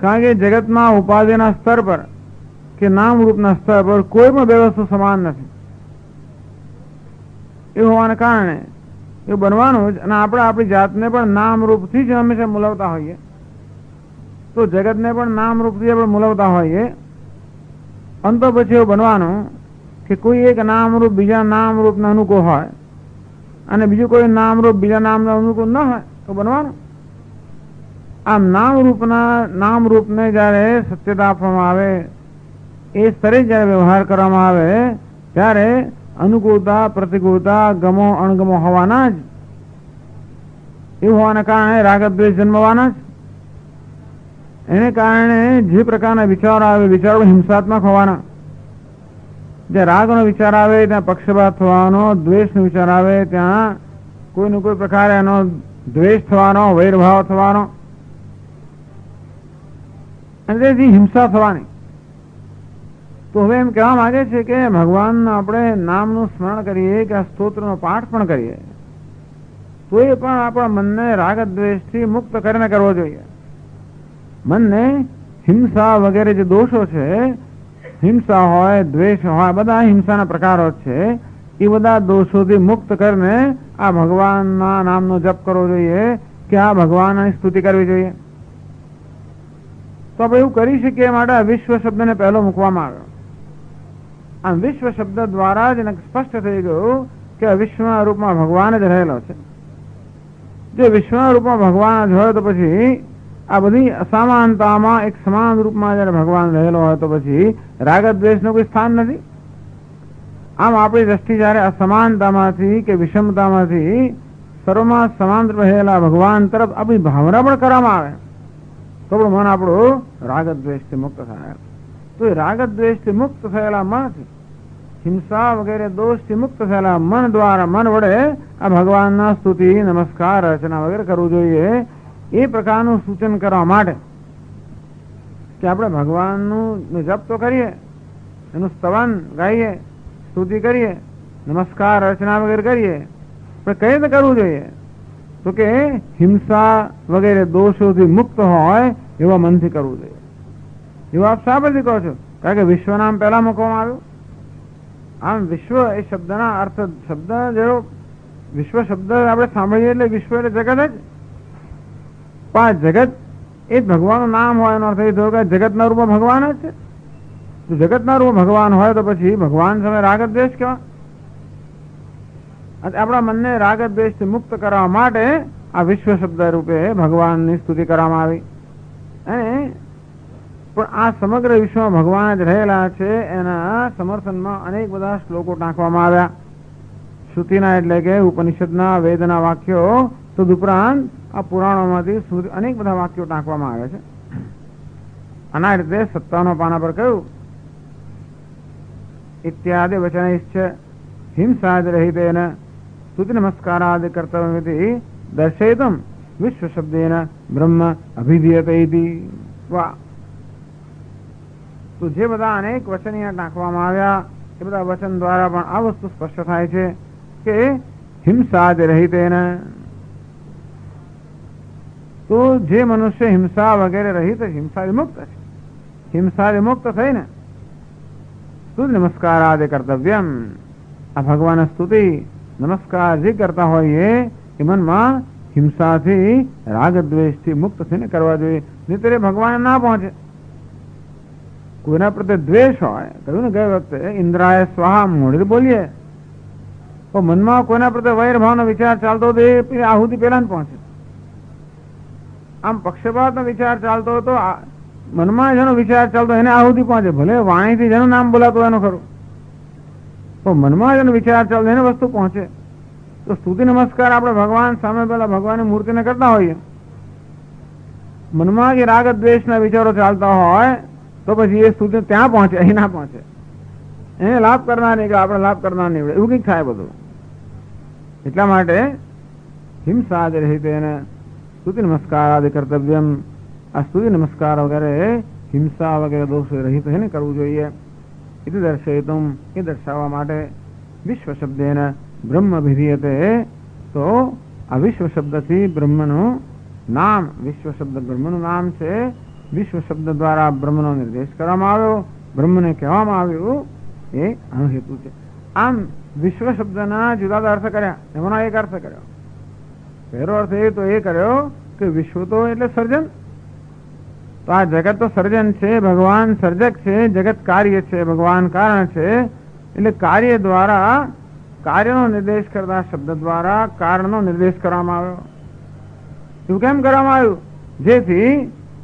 કારણ કે જગતમાં ઉપાધિના સ્તર પર કે નામ રૂપના સ્તર પર કોઈ પણ બે વસ્તુ સમાન નથી. એવું હોવાને કારણે એવું બનવાનું જ. અને આપણે આપણી જાતને પણ નામ રૂપથી જ હંમેશા મૂલવતા હોઈએ. તો જગતને પણ નામરૂપથી આપણે મૂલવતા હોઈએ, અંતો પછી એવું બનવાનું કે કોઈ એક નામરૂપ બીજા નામરૂપને અનુકૂળ હોય અને બીજું કોઈ નામરૂપ બીજા નામને અનુકૂળ ન હોય તો બનવાનું. આમ નામરૂપને જ્યારે સત્યતા આપવામાં આવે, એ સ્તરે જ્યારે વ્યવહાર કરવામાં આવે ત્યારે અનુકૂળતા પ્રતિકૂળતા ગમો અણગમો હોવાના જ. એવું હોવાના કારણે રાગદ્વેષ જન્મવાના જ. એને કારણે જે પ્રકારના વિચારો આવે વિચારો હિંસાત્મક હોવાના. જ્યાં રાગનો વિચાર આવે ત્યાં પક્ષપાત થવાનો, દ્વેષનો વિચાર આવે ત્યાં કોઈને કોઈ પ્રકારે એનો દ્વેષ થવાનો, વૈરભાવ થવાનો અને તેથી હિંસા થવાની. તો હવે એમ કહેવા માંગે છે કે ભગવાનનું આપણે નામનું સ્મરણ કરીએ કે આ સ્તોત્રનો પાઠ પણ કરીએ તો એ પણ આપણા મનને રાગદ્વેષથી મુક્ત કરીને કરવો જોઈએ. મનને હિંસા વગેરે જે દોષો છે, હિંસા હોય દ્વેષ હોય બધા હિંસાના પ્રકારો છે, એ બધા દોષોથી મુક્ત કરીને આ ભગવાનના નામનો જપ કરવો જોઈએ કે આ ભગવાનની સ્તુતિ કરવી જોઈએ. તો આપણે એવું કરી શકીએ માટે વિશ્વ શબ્દને પહેલો મૂકવામાં આવ્યો. આમ વિશ્વ શબ્દ દ્વારા જ સ્પષ્ટ થઈ ગયું કે વિશ્વના રૂપમાં ભગવાન જ રહેલો છે. જો વિશ્વના રૂપમાં ભગવાન જ હોય તો પછી આ બધી અસમાનતામાં એક સમાન રૂપમાં જયારે ભગવાન રહેલો હોય તો પછી રાગદ્વેષનું કોઈ સ્થાન નથી. આમ આપણી દ્રષ્ટિ જયારે અસમાનતામાંથી કે વિષમતામાંથી સર્વમાં સમાન રહેલા ભગવાન તરફ આપણી ભાવના પણ કરવામાં આવે તો આપણું મન આપણું રાગદ્વેષથી મુક્ત થાય. તો એ રાગદ્વેષથી મુક્ત થયેલા મનથી, હિંસા વગેરે દોષથી મુક્ત થયેલા મન દ્વારા, મન વડે આ ભગવાનના સ્તુતિ નમસ્કાર રચના વગેરે કરવું જોઈએ. એ પ્રકારનું સૂચન કરવા માટે કે આપણે ભગવાનનું જપ તો કરીએ, એનું સ્તવન ગાઈએ, સ્તુતિ કરીએ, નમસ્કાર રચના વગેરે કરીએ, પણ કઈ રીતે કરવું જોઈએ? તો કે હિંસા વગેરે દોષોથી મુક્ત હોય એવા મનથી કરવું જોઈએ. એવું આપ શા પરથી કહો છો? કારણ કે વિશ્વ નામ પહેલા મૂકવામાં આવ્યું. આમ વિશ્વ એ શબ્દના અર્થ, શબ્દ જેવો વિશ્વ શબ્દ આપણે સાંભળીએ એટલે વિશ્વ એટલે જગત જ. પણ જગત એ જ ભગવાનનું નામ હોય એનો અર્થ એ થયો કે જગતના રૂપમાં ભગવાન જ છે. તો જગતના રૂપમાં ભગવાન હોય તો પછી ભગવાન સામે રાગદ્વેષ કેવા? આપણા મનને રાગદ્વેષથી મુક્ત કરવા માટે આ વિશ્વ શબ્દ રૂપે ભગવાનની સ્તુતિ કરવામાં આવી. અને પણ આ સમગ્ર વિશ્વમાં ભગવાન જ રહેલા છે એના સમર્થનમાં અનેક બધા શ્લોકો નાખવામાં આવ્યા. શ્રુતિના એટલે કે ઉપનિષદના, વેદના વાક્યો તદુપરાંત આ પુરાણોમાંથી અનેક બધા વાક્યો નાખવામાં આવે છે. આના રીતે 57 પાના પર કહ્યું ઇત્યાદિ વચનૈશ્ચ હિંસાદ રહિતેન સ્તુતિ નમસ્કારાદિ કર્તવ્યમિતિ દર્શયિતુમ વિશ્વ શબ્દેન બ્રહ્મ અભિધીયતે ઇતિ. વાહ! તો જે બધા અનેક વચન નાખવામાં આવ્યા એ બધા વચન દ્વારા પણ આ વસ્તુ સ્પષ્ટ થાય છે કે હિંસાદ રહિતેન, તો જે મનુષ્ય હિંસા વગેરે રહિત, હિંસા વિમુક્ત છે, હિંસા વિમુક્ત થઈને સ્તુતિ નમસ્કાર આદિ કર્તવ્યમ, આ ભગવાન સ્તુતિ નમસ્કાર જે કરતા હોઈએ એ મનમાં હિંસાથી રાગદ્વેષથી મુક્ત થઈને કરવા જોઈએ. નહીંતર એ ભગવાન ના પહોંચે. કોઈના પ્રત્યે દ્વેષ હોય, કહ્યું ને ગઈ વખતે ઇન્દ્રાય સ્વાહા મોડી બોલીએ, તો મનમાં કોઈના પ્રત્યે વૈર ભાવનો વિચાર ચાલતો હતો એ આહુતિ પેલા જ પહોંચે. આમ પક્ષપાતનો વિચાર ચાલતો હતો, મનમાં જેનો વિચાર ચાલતો એને આહુતિ પહોંચે. ભલે વાણીથી જેનું નામ બોલાતો એનું ખરું, તો મનમાં જેનો વિચાર ચાલતો એને વસ્તુ પહોંચે. તો સ્તુતિ નમસ્કાર આપણે ભગવાન સામે પેલા ભગવાનની મૂર્તિને કરતા હોઈએ, મનમાં જે રાગ દ્વેષના વિચારો ચાલતા હોય તો પછી એ સ્તુતિ ત્યાં પહોંચે, અહીં ના પહોંચે. એને લાભ કરનાર નહીં કે આપણે લાભ કરનાર નહીં, એવું કંઈક થાય બધું. એટલા માટે હિંસા જ રહી એને સ્તુતિ નમસ્કાર આદિ કર્તવ્યમ, આ સ્તુતિ નમસ્કાર વગેરે હિંસા વગેરે દોષ રહિત એને કરવું જોઈએ. એ દર્શયિતુમ, એ દર્શાવવા માટે વિશ્વ શબ્દેન બ્રહ્મ વિધીયતે, તો આ વિશ્વ શબ્દથી બ્રહ્મનું નામ, વિશ્વ શબ્દ બ્રહ્મનું નામ છે. વિશ્વ શબ્દ દ્વારા બ્રહ્મનો નિર્દેશ કરવામાં આવ્યો, બ્રહ્મને કહેવામાં આવ્યું, એ આનો હેતુ છે. આમ વિશ્વ શબ્દના જુદા જુદા અર્થ કર્યા, એમાંનો એક અર્થ કર્યો. પહેલો અર્થ એ તો એ કર્યો કે વિશ્વ તો એટલે સર્જન, તો આ જગત તો સર્જન છે, ભગવાન સર્જક છે, જગત કાર્ય છે, ભગવાન કારણ છે. એટલે કાર્ય દ્વારા, કાર્યનો નિર્દેશ કરતા શબ્દ દ્વારા કારણનો નિર્દેશ કરવામાં આવ્યો. એવું કેમ કરવામાં આવ્યું? જેથી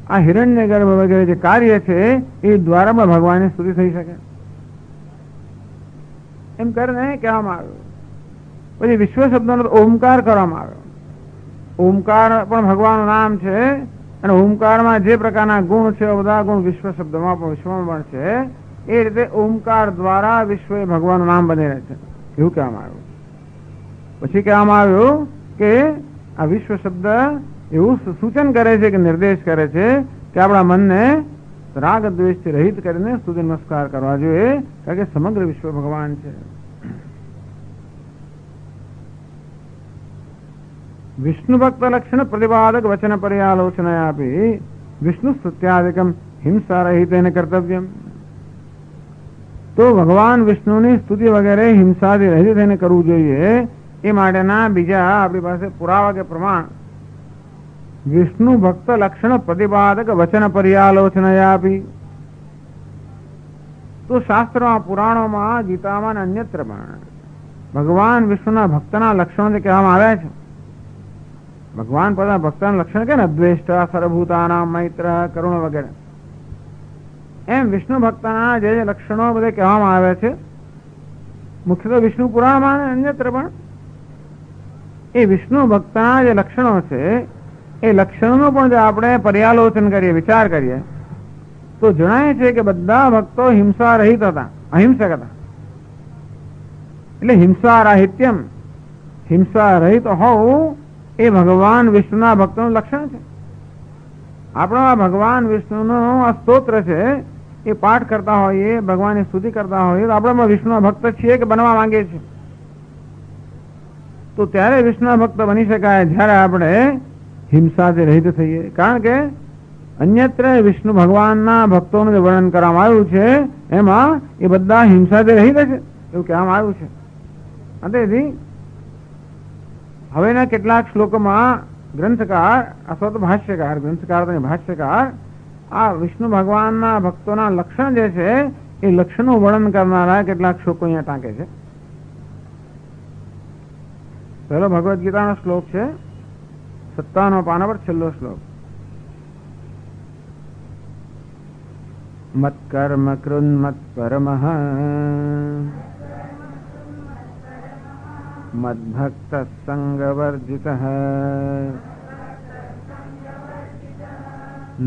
આ હિરણ્યગર્ભ વગેરે જે કાર્ય છે એ દ્વારા ભગવાનની સ્તુતિ થઈ શકે એમ કરીને કહેવામાં આવ્યું. પછી વિશ્વ શબ્દનો ઓમકાર કરવામાં આવ્યો. ઓમકાર પણ ભગવાનનું નામ છે અને ઓમકારમાં જે પ્રકારના ગુણ છે બધા ગુણ વિશ્વ શબ્દમાં પણ વિશ્વમાં પણ છે. એ રીતે ઓમકાર દ્વારા વિશ્વ એ ભગવાનનું નામ બની રહે છે એવું કહેવામાં આવ્યું. પછી કહેવામાં આવ્યું કે આ વિશ્વ શબ્દ એવું સૂચન કરે છે કે નિર્દેશ કરે છે કે આપણા મનને રાગ દ્વેષથી રહિત કરીને સ્તુતિ નમસ્કાર કરવા જોઈએ, કારણ કે સમગ્ર વિશ્વ ભગવાન છે. વિષ્ણુ ભક્ત લક્ષણ પ્રતિપાદક વચન પર્યાલોચનયાપી વિષ્ણુ સ્તુત્યાદિકમ હિંસા રહિત કર્તવ્યમ. તો ભગવાન વિષ્ણુની સ્તુતિ વગેરે હિંસાથી રહિત થઈને કરવું જોઈએ. એ માટેના બીજા આપણી પાસે પુરાવા કે પ્રમાણ વિષ્ણુ ભક્ત લક્ષણ પ્રતિપાદક વચન પર્યાલોચનયાપી. તો શાસ્ત્રમાં, પુરાણોમાં, ગીતામાં અને અન્યત્ર પણ ભગવાન વિષ્ણુના ભક્તના લક્ષણો જે કહેવામાં આવ્યા છે, ભગવાન પોતાના ભક્તના લક્ષણ કે ને દ્વેષ્ટ, સર્વભૂતાનામ મૈત્ર, કરુણ વગેરે, એમ વિષ્ણુ ભક્તના જે લક્ષણો બધે કહેવામાં આવ્યા છે મુખ્યત્વે વિષ્ણુ પુરાણમાં અને અન્યત્ર પણ, એ વિષ્ણુ ભક્તના જે લક્ષણો છે એ લક્ષણોનું પણ જો આપણે પર્યાલોચન કરીએ, વિચાર કરીએ તો જણાય છે કે બધા ભક્તો હિંસા રહિત હતા, અહિંસક હતા. એટલે હિંસા રાહિત્યમ, હિંસા રહિત હોવું એ ભગવાન વિષ્ણુના ભક્તોનું લક્ષણ છે. આપણા ભગવાન વિષ્ણુનો આ સ્તોત્ર છે એ પાઠ કરતા હોઈએ, ભગવાનની સ્તુતિ કરતા હોઈએ તો આપણે વિષ્ણુના ભક્ત છીએ કે બનવા માંગીએ છીએ. તો ત્યારે વિષ્ણુના ભક્ત બની શકાય જ્યારે આપણે હિંસાથી રહિત થઈએ. કારણ કે અન્યત્ર વિષ્ણુ ભગવાનના ભક્તોનું જે વર્ણન કરવામાં આવ્યું છે એમાં એ બધા હિંસાથી રહિત છે એવું કહેવામાં આવ્યું છે. તેથી હવેના કેટલાક શ્લોકોમાં ગ્રંથકાર અથવા તો ભાષ્યકાર, ગ્રંથકાર અને ભાષ્યકાર આ વિષ્ણુ ભગવાનના ભક્તોના લક્ષણ જે છે એ લક્ષણનું વર્ણન કરનારા કેટલાક શ્લોકો અહીંયા ટાંકે છે. પહેલો ભગવદ્ ગીતાનો શ્લોક છે 57 પાના પર છેલ્લો શ્લોક. મત્કર્મ કૃન્મત પરમઃ મદ્ભક્ત સંગવર્જિતઃ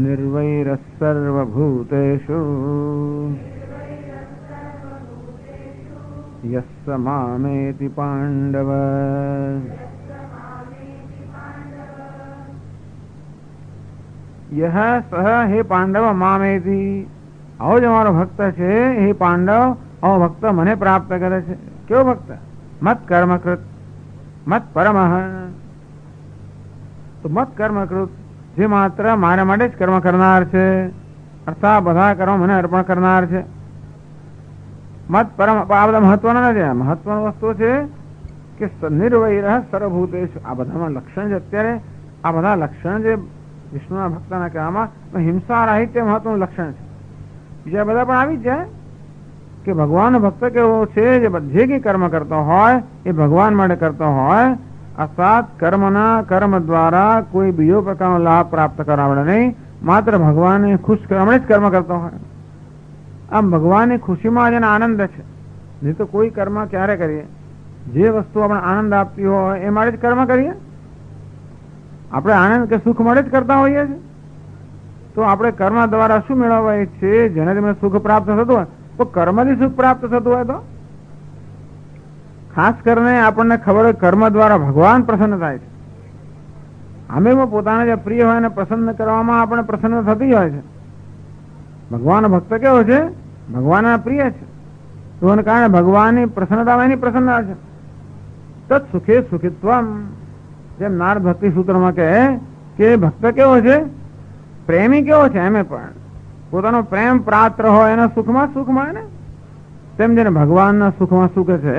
નિર્વૈરઃ સર્વભૂતેષુ યસ્સ મામેતિ પાંડવ. યહ સહ હે પાંડવ મામેતિ, આવો જ અમારો ભક્ત છે હે પાંડવ, આવો ભક્ત મને પ્રાપ્ત કરે છે. કેવો ભક્ત? મત કર્મકૃત, મત પરમઃ. તો મત કર્મકૃત જે માત્ર મારા માટે જ કર્મ કરનાર છે, અર્થાત બધા કર્મ મને અર્પણ કરનાર છે. મત પરમ, આ બધા મહત્વના નથી. મહત્વની વસ્તુ છે કે નિર્વૈરઃ સર્વભૂતેષુ, આ બધામાં લક્ષણ છે. અત્યારે આ બધા લક્ષણ જે વિષ્ણુના ભક્તના કહેવામાં હિંસા રાહિત્ય મહત્વનું લક્ષણ છે. બીજા બધા પણ આવી જાય કે ભગવાનનો ભક્ત કેવો છે, જે કઈ કર્મ કરતો હોય એ ભગવાન માટે કરતો હોય, અર્થાત કર્મ દ્વારા કોઈ બીજો પ્રકારનો લાભ પ્રાપ્ત કરાવડે નહીં, માત્ર ભગવાનને ખુશ કરવા માટે જ કર્મ કરતો હોય. આમ ભગવાનની ખુશીમાં જેને આનંદ છે. નહીં તો કોઈ કર્મ ક્યારે કરીએ? જે વસ્તુ આપણે આનંદ આપતી હોય એ માટે જ કર્મ કરીએ. આપણે આનંદ કે સુખ માટે જ કરતા હોઈએ છીએ. તો આપણે કર્મ દ્વારા શું મેળવવા છીએ? જેનાથી મને સુખ પ્રાપ્ત થતું હોય તો કર્મથી સુખ પ્રાપ્ત થતું હોય તો ખાસ કરીને આપણને ખબર હોય કર્મ દ્વારા ભગવાન પ્રસન્ન થાય છે. અમે પોતાના જે પ્રિય હોય એને પ્રસન્ન કરવામાં આપણે પ્રસન્ન થતી હોય છે. ભગવાન ભક્ત કેવો છે? ભગવાનના પ્રિય છે. તો એને કારણે ભગવાનની પ્રસન્નતામાં એની પ્રસન્નતા છે. તત્ સુખે સુખિત્વમ, જેમ નારદ ભક્તિ સૂત્રમાં કહે કે ભક્ત કેવો છે? પ્રેમી કેવો છે? એમે પણ પોતાનો પ્રેમ પાત્ર હોય એના સુખમાં સુખ મળે ને, તેમ જેને ભગવાનના સુખમાં સુખ છે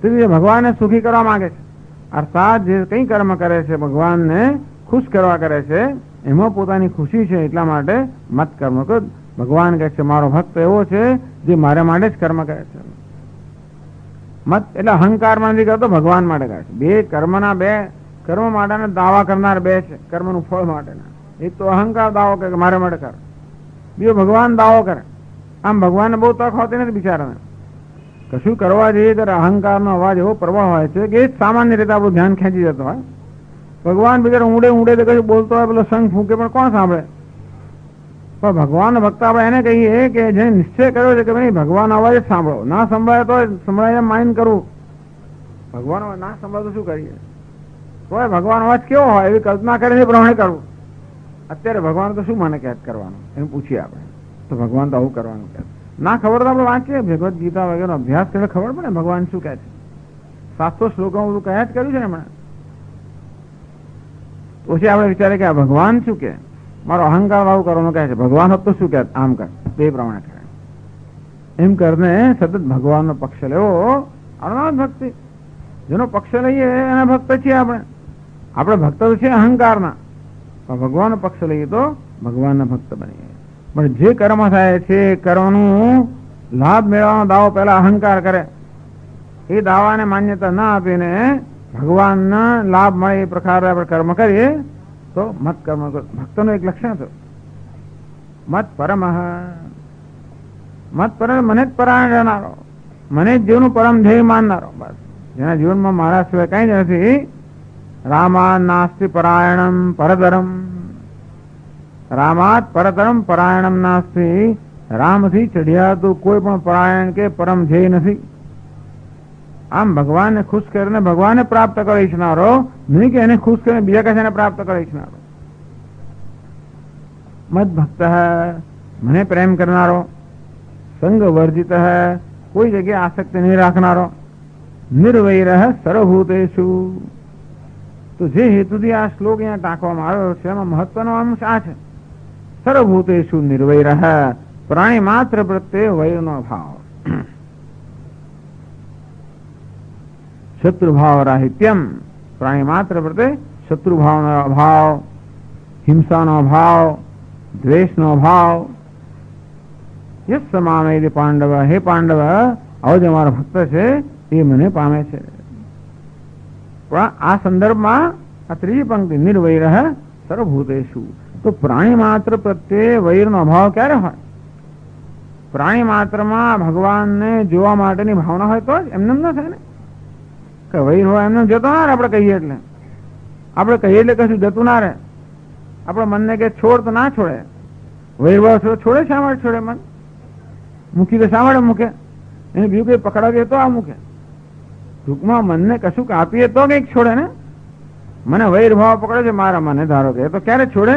તે ભગવાનને સુખી કરવા માંગે છે. અર્થાત જે કઈ કર્મ કરે છે ભગવાનને ખુશ કરવા કરે છે એમાં પોતાની ખુશી છે, એટલા માટે મત કર્મ કરો. ભગવાન કહે છે મારો ભક્ત એવો છે જે મારા માટે જ કર્મ કરે છે. મત એટલે અહંકારમાં નથી કરતો, ભગવાન માટે કરે છે. બે કર્મ માટેના દાવા કરનાર બે છે, કર્મનું ફળ માટેના. એક તો અહંકાર દાવો કરે કે મારા માટે કર, બીજો ભગવાન દાવો કરે. આમ ભગવાનને બહુ તક હોતી નથી બિચારાને. કશું કરવા જઈએ ત્યારે અહંકારનો અવાજ એવો પ્રવાહ હોય છે કે એ જ સામાન્ય રીતે આપણું ધ્યાન ખેંચી જતો હોય. ભગવાન બિચારા ઊંડે તો કશું બોલતો હોય, પેલો સંઘ ફૂંકે પણ કોણ સાંભળે? પણ ભગવાન ભક્ત આપણે એને કહીએ કે જેને નિશ્ચય કર્યો છે કે ભાઈ ભગવાન અવાજ જ સાંભળો, ના સંભળાય તો સંભળાય માઇન્ડ કરવું. ભગવાન ના સંભળાય તો શું કરીએ? તો ભગવાન અવાજ કેવો હોય એવી કલ્પના કરીને પ્રમાણે કરવું. અત્યારે ભગવાન તો શું મને કેદ કરવાનું એમ પૂછીએ આપણે, તો ભગવાન તો આવું કરવાનું કહે. ના ખબર તો આપણે વાંચીએ ભગવદ્ ગીતા વગેરે અભ્યાસ કરીને ખબર પડે ભગવાન શું કહે છે. 700 શ્લોકોમાં બધું કહ્યા જ કર્યું છે ને એમણે. પછી આપણે વિચારે કે આ ભગવાન શું કે, મારો અહંકાર વાળું કરવાનું કહે છે, ભગવાન હોત તો શું કહે, આમ કર, તે પ્રમાણે કરે. એમ કરીને સતત ભગવાનનો પક્ષ લેવો અનંત ભક્તિ. જેનો પક્ષ લઈએ એના ભક્ત છીએ આપણે ભક્ત તો છે અહંકારના, પણ ભગવાનનો પક્ષ લઈએ તો ભગવાનના ભક્ત બનીએ. પણ જે કર્મ થાય છે કર્મનું લાભ મેળવવાનો દાવો પહેલા અહંકાર કરે, એ દાવાને માન્યતા ના આપીને ભગવાનના લાભ મળે એ પ્રકારે આપણે કર્મ કરીએ તો મત કર્મ. ભક્તનું એક લક્ષણ હતું મત પરમ. મત પરમ મને જ પરાયણ રહેનારો, મને જ જીવનું પરમ ધ્યેય માનનારો. બસ જેના જીવનમાં મારા સિવાય કઈ જ નથી. રામા નાસ્તિ પરાયણમ પરતરમ, રામાત પરતરમ પરાયણમ નાસ્તિ. રામથી ચઢિયા તો કોઈ પણ પરાયણ કે પરમ ધ્યેય નથી. આમ ભગવાનને ખુશ કરીને ભગવાનને પ્રાપ્ત કરી ઈચ્છનારો, નહીં કે એને ખુશ કરીને બીજા કશાને પ્રાપ્ત કરી ઈચ્છનારો. મદ ભક્ત મને પ્રેમ કરનારો, સંગ વર્જિત કોઈ જગ્યાએ આસક્તિ નહીં રાખનારો, નિર્વૈર સર્વભૂતેષુ. તો જે હેતુથી આ શ્લોક અહીંયા ટાંકવામાં આવ્યો છે એમાં મહત્વનો અંશ આ છે, સર્વભૂતેષુ નિર્વૈર, પ્રાણી માત્ર પ્રત્યે વૈરનો ભાવ. શત્રુભાવ રાહિત્યમ, પ્રાણી માત્ર પ્રત્યે શત્રુભાવનો અભાવ, હિંસાનો અભાવ, દ્વેષનો અભાવ. યસ સમામે પાંડવ, હે પાંડવ આવો જે મારો ભક્ત છે એ મને પામે છે. પણ આ સંદર્ભમાં આ ત્રીજી પંક્તિ નિર્વૈર સર્વભૂતેષુ, તો પ્રાણી માત્ર પ્રત્યે વૈરનો અભાવ ક્યારે હોય? પ્રાણી માત્રમાં ભગવાનને જોવા માટેની ભાવના હોય તો જ. એમને ન થાય ને કે વૈર હોય એમને જતો ના રહે. આપણે કહીએ એટલે કશું જતું ના રહે. આપણા મનને કે છોડ તો ના છોડે. વૈર ભાવ છોડે શા માટે છોડે? મન મૂકી તો શા માટે મૂકે? એને બીજું કઈ પકડાવીએ તો આ મૂકે. ટૂંકમાં મનને કશું આપીએ તો કઈક છોડે ને. મને વૈર ભાવ પકડે છે મારા મને, ધારો કે તો ક્યારે છોડે?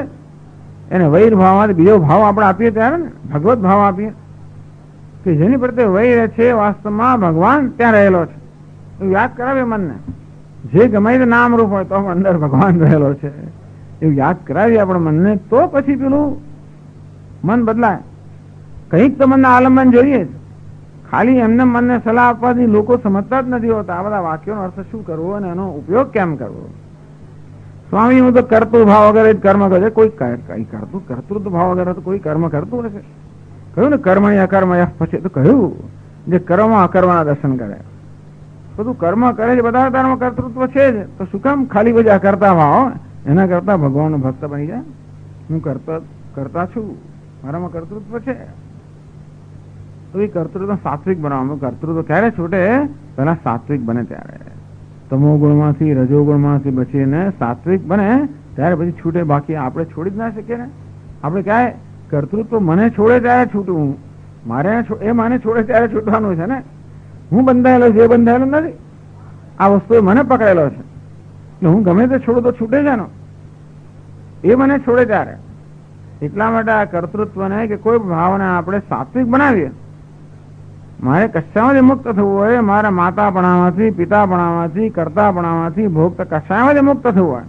એને વૈર ભાવમાંથી બીજો ભાવ આપણે આપીએ ત્યારે ને, ભગવત ભાવ આપીએ કે જેની પ્રત્યે વૈર છે વાસ્તવમાં ભગવાન ત્યાં રહેલો છે. એવું યાદ કરાવીએ મનને. જે ગમે તે નામ રૂપ હોય તો અંદર ભગવાન રહેલો છે એવું યાદ કરાવીએ આપણે મનને, તો પછી પેલું મન બદલાય. કંઈક તો મનના આલંબન જોઈએ જ. ખાલી એમને મનને સલાહ આપવાથી લોકો સમજતા જ નથી હોતા આ બધા વાક્યોનો અર્થ શું કરવો અને એનો ઉપયોગ કેમ કરવો. સ્વામી હું તો કરતું ભાવ વગેરે જ કર્મ કરે. કોઈ કર્તૃત્વ ભાવ વગેરે તો કોઈ કર્મ કરતું હશે? કહ્યું ને કર્મણી અકર્મય પછી તો કહ્યું જે કર્મ અકર્મના દર્શન કરે. બધું કર્મ કરે છે બધા તારામાં કર્તૃત્વ છે જ, તો શું કામ ખાલી બધા કરતા ભાવ? એના કરતા ભગવાનનો ભક્ત બની જાય. હું કરતા છું, મારામાં કર્તૃત્વ છે. તો એ કર્તૃત્વ સાત્વિક બનાવવાનું. કર્તૃત્વ ક્યારે છૂટે? પેલા સાત્વિક બને ત્યારે. તમો ગુણમાંથી રજોગુણમાંથી બચીને સાત્વિક બને ત્યારે પછી છૂટે. બાકી આપણે છોડી જ ના શકીએ ને. આપણે ક્યાંય કર્તૃત્વ મને છોડે ત્યારે છૂટવું, એ મને છોડે ત્યારે છૂટવાનું છે ને. હું બંધાયેલો છે, એ બંધાયેલો નથી. આ વસ્તુ મને પકડેલો છે એટલે હું ગમે તે છોડું તો છૂટે છે ને. એ મને છોડે ત્યારે. એટલા માટે આ કર્તૃત્વને કે કોઈ ભાવને આપણે સાત્વિક બનાવીએ. મારે કશામાંથી મુક્ત થવું હોય, મારા માતાપણામાંથી, પિતાપણામાંથી, કર્તાપણામાંથી, ભોગતા કશામાંથી મુક્ત થવું હોય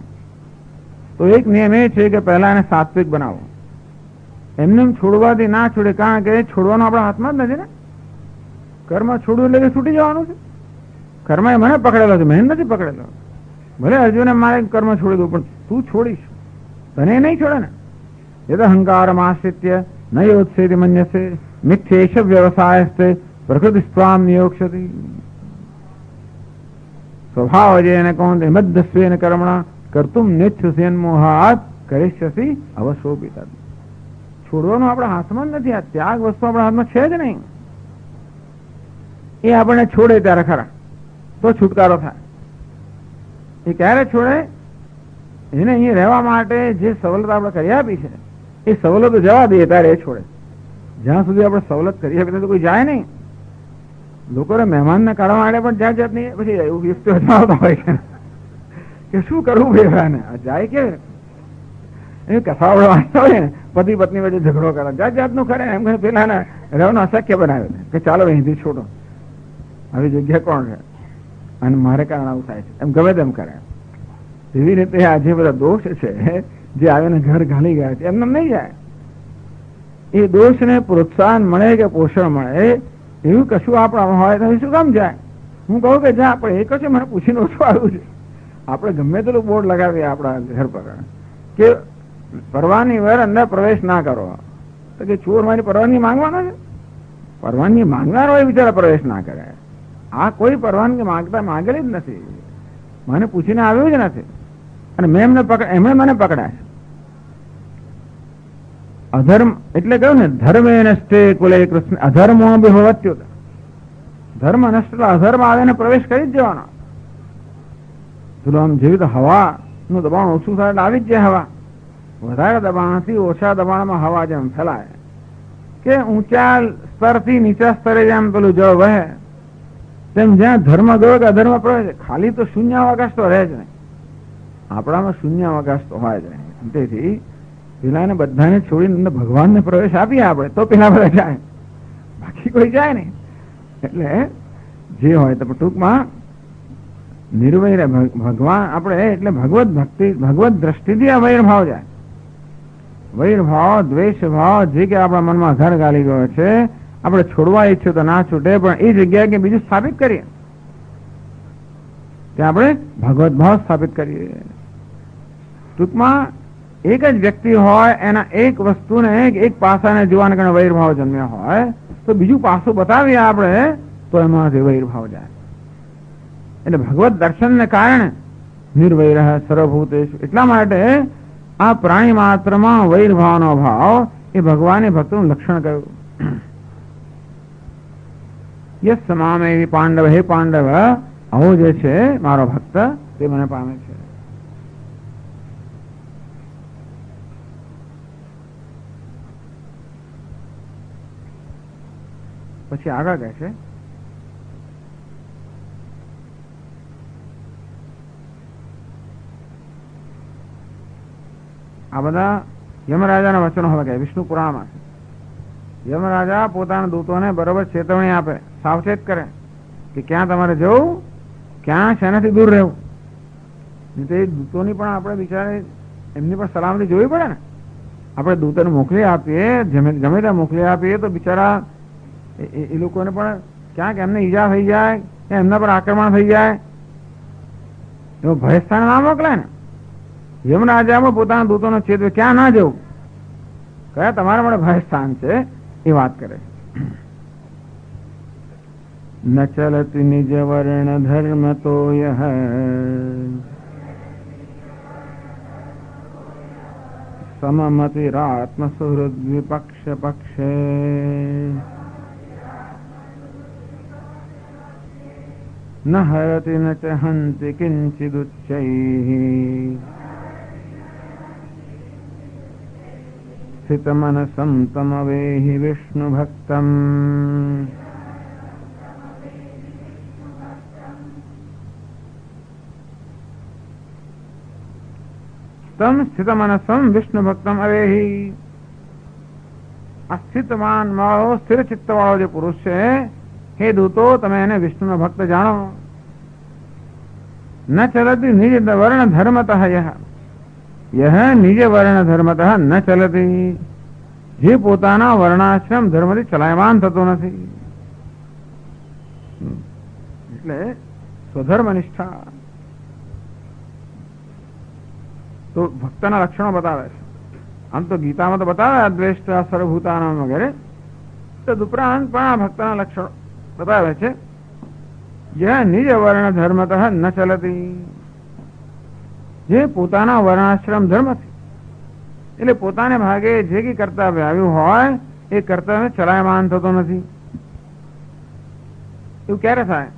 તો એક નિયમ એ છે કે પહેલા એને સાત્વિક બનાવો. એમને છોડવાથી ના છોડે, કારણ કે છોડવાનો આપણા હાથમાં જ નથી ને. કર્મ છોડવું એટલે છૂટી જવાનું છે. કર્મ એ મને પકડેલો છે, મેં નથી પકડેલો. ભલે અર્જુને મારે કર્મ છોડી દઉં પણ તું છોડીશ. તને નહીં છોડે ને. યદ અહંકારમાશ્રિત્ય ન યોત્સેતિ મન્યસે મિથ્યેષ વ્યવસાયસ્તે પ્રકૃતિ સ્વામ નિયોક્ષતિ. સ્વભાવજેન કૌંતે મદ્દસ્વેન કર્મણા કર્તુમ નેચ્છુસેન મોહાત કરિષ્યસી અવશોપિત. છોડવાનું આપણા હાથમાં જ નથી. આ ત્યાગ વસ્તુ આપણા હાથમાં છે જ નહીં. એ આપણને છોડે ત્યારે ખરા તો છુટકારો થાય. એ ક્યારે છોડે? એને અહીં રહેવા માટે જે સવલત આપણે કરી આપી છે એ સવલતો જવા દઈએ ત્યારે એ છોડે. જ્યાં સુધી આપણે સવલત કરી આપી તો કોઈ જાય નહીં. લોકોને મહેમાનને કાઢવા માટે પણ જાત જાતની પછી એવું વ્યક્તિ અજમાવતા હોય છે કે શું કરવું ભેગાને જાય કે એ કથાવડો વાંચતા હોય ને પતિ પત્ની વચ્ચે ઝઘડો કરે જાત જાતનું કરે એમ કહે પેલા રહેવાનું અશક્ય બનાવે કે ચાલો અહીંથી છોડો આવી જગ્યા કોણ છે અને મારે કારણ આવું થાય છે એમ ગમે તેમ કરે. એવી રીતે આ જે બધા દોષ છે જે આવીને ઘર ઘાલી ગયા છે એમને નહીં જાય. એ દોષને પ્રોત્સાહન મળે કે પોષણ મળે એવું કશું આપણા હોય તો શું કામ જાય? હું કહું કે જ્યાં આપણે એક છે મને પૂછીને ઓછું આવ્યું છે. આપણે ગમે તેટલું બોર્ડ લગાવીએ આપણા ઘર પર કે પરવાની વગર અંદર પ્રવેશ ના કરો તો કે ચોર મારી પરવાનગી માંગવાનો છે? પરવાનગી માંગનાર હોય બિચારા પ્રવેશ ના કરે. આ કોઈ પરવાનગી માંગેલી જ નથી. મને પૂછીને આવ્યું જ નથી અને મેં એમણે મને પકડાય. અધર્મ એટલે કહ્યું ને ધર્મે નષ્ટે કુલે કૃષ્ણ અધર્મો વિભવત્યુત. ધર્મ નષ્ટ અધર્મ આવે ને પ્રવેશ કરી જ જવાનો. પેલું આમ જેવી રીતે હવાનું દબાણ ઓછું થાય એટલે આવી જ જાય હવા. વધારે દબાણથી ઓછા દબાણમાં હવા જેમ ફેલાય કે ઊંચા સ્તરથી નીચા સ્તરે જેમ પેલું જળ વહે તેમ જ્યાં ધર્મ ગયો કે અધર્મ પ્રવેશ ખાલી તો શૂન્યાવકાશ તો રહે જ નહીં. આપણામાં શૂન્યાવકાશ તો હોય જ નહીં. તેથી પેલાને બધાને છોડીને ભગવાનને પ્રવેશ આપીએ આપણે તો પેલા બધા જાય, બાકી કોઈ જાય નહીં. એટલે જે હોય તો ટૂંકમાં નિર્વૈર ભગવાન આપણે એટલે ભગવત ભક્તિ ભગવત દ્રષ્ટિથી આ વૈરભાવ જાય. વૈરભાવ દ્વેષ ભાવ જે કે આપણા મનમાં ઘર ગાલી ગયો છે આપણે છોડવા ઈચ્છો તો ના છૂટે પણ એ જગ્યાએ કે બીજું સ્થાપિત કરીએ કે આપણે ભગવત ભાવ સ્થાપિત કરીએ. ટૂંકમાં એક જ વ્યક્તિ હોય એના એક વસ્તુને એક પાસાને જોવાને કારણે વૈરભાવ જન્મ્યા હોય તો બીજું પાસું બતાવીએ આપણે તો એમાંથી વૈરભાવ જાય. એટલે ભગવત દર્શનને કારણે નિર્વૈર સર્વભૂતેષુ. એટલા માટે આ પ્રાણી માત્રમાં વૈરભાવનો ભાવ એ ભગવાને ભક્તનું લક્ષણ કહ્યું. યસ સમામે એવી પાંડવ હે પાંડવ આવો જે છે મારો ભક્ત તે મને પામે છે. પછી આગળ કહે છે આ બધા યમરાજાના વચનો હવે કહે વિષ્ણુ પુરાણમાં છે. યમરાજા પોતાના દૂતોને બરોબર ચેતવણી આપે, સાવચેત કરે કે ક્યાં તમારે જવું, ક્યાં શેનાથી દૂર રહેવું. નહીં તો એ દૂતોની પણ આપણે બિચારે એમની પણ સલામતી જોવી પડે ને. આપણે દૂતોને મોકલી આપીએ ગમે ત્યાં મોકલી આપીએ તો બિચારા એ લોકોને પણ ક્યાંક એમને ઈજા થઈ જાય કે એમના પર આક્રમણ થઈ જાય એવો ભયસ્થાન ના મોકલે ને. યમરાજામાં પોતાના દૂતોનો ચેતવે ક્યાં ના જવું, કયા તમારા માટે ભયસ્થાન છે એ વાત કરે. ન ચલતિ નિજ વર્ણ ધર્મ તો યહ સમમતિરાત્મ સુહૃદ વિપક્ષ પક્ષે ન હરતિ ન ચ હંતિ કિંચિદુચ્ચૈઃ સ્થિતમનસં તમવેહિ વિષ્ણુ ભક્તમ. તમ સ્થિતમનસં વિષ્ણુ ભક્તમ અવેહિ. આ સ્થિતમાન વાળો સ્થિર ચિત્ત વાળો જે પુરુષ છે હે દૂતો તમે એને વિષ્ણુનો ભક્ત જાણો. ન ચલતી નિજ વર્ણ ધર્મતઃ યહ નિજ વર્ણ ધર્મતઃ ન ચલતી. જે પોતાના વર્ણાશ્રમ ધર્મથી ચલાયમાન થતો નથી એટલે સ્વધર્મ નિષ્ઠા. તો ભક્તના લક્ષણો બતાવે છે. આમ તો ગીતામાં તો બતાવે અદ્વેષ્ટા સર્વભૂતાનામ વગેરે, તદુપરાંત પણ આ ભક્તના લક્ષણો બતાવે છે. જે નિજ વર્ણ ધર્મતઃ ન ચલતી, જે પોતાના વર્ણાશ્રમ ધર્મથી એટલે પોતાને ભાગે જે કઈ કર્તવ્ય આવ્યું હોય એ કર્તવ્ય ચલાયમાન થતો નથી. એવું ક્યારે થાય?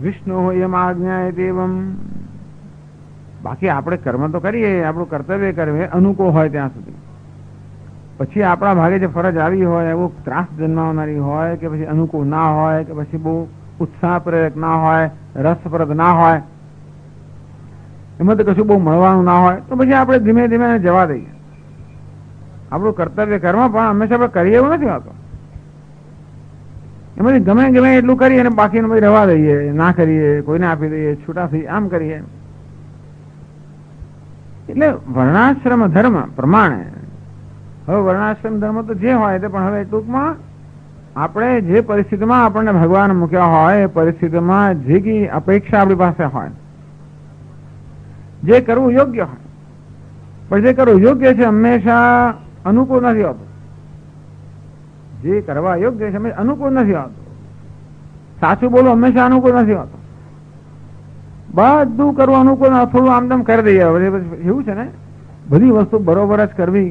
વિષ્ણુ હોય એમ આજ્ઞા દેવમ. બાકી આપણે કર્મ તો કરીએ, આપણું કર્તવ્ય કરીએ અનુકૂળ હોય ત્યાં સુધી. પછી આપણા ભાગે જે ફરજ આવી હોય એવું ત્રાસ જન્માવનારી હોય કે પછી અનુકૂળ ના હોય કે પછી બહુ ઉત્સાહપ્રેરક ના હોય, રસપ્રદ ના હોય, એમાં તો કશું બહુ મળવાનું ના હોય, તો પછી આપણે ધીમે ધીમે જવા દઈએ. આપણું કર્તવ્ય કર્મ પણ હંમેશા આપણે કરીએ એવું નથી હોતું. એમાંથી ગમે ગમે એટલું કરીએ અને બાકીનું પછી રવા દઈએ, ના કરીએ, કોઈને આપી દઈએ, છૂટા થઈ આમ કરીએ. એટલે વર્ણાશ્રમ ધર્મ પ્રમાણે, હવે વર્ણાશ્રમ ધર્મ તો જે હોય તે, પણ હવે ટૂંકમાં આપણે જે પરિસ્થિતિમાં આપણને ભગવાન મૂક્યા હોય એ પરિસ્થિતિમાં જે કઈ અપેક્ષા આપણી પાસે હોય, જે કરવું યોગ્ય હોય, પણ જે કરવું યોગ્ય છે હંમેશા અનુકૂળ નથી હોતું. જે કરવા યોગ્ય છે હંમેશા અનુકૂળ નથી હોતું. સાચું બોલવું હંમેશા અનુકૂળ નથી હોતું. બધું કરવું અનુકૂળ, થોડું આમદમ કરી દઈએ. એવું છે ને, બધી વસ્તુ બરોબર જ કરવી,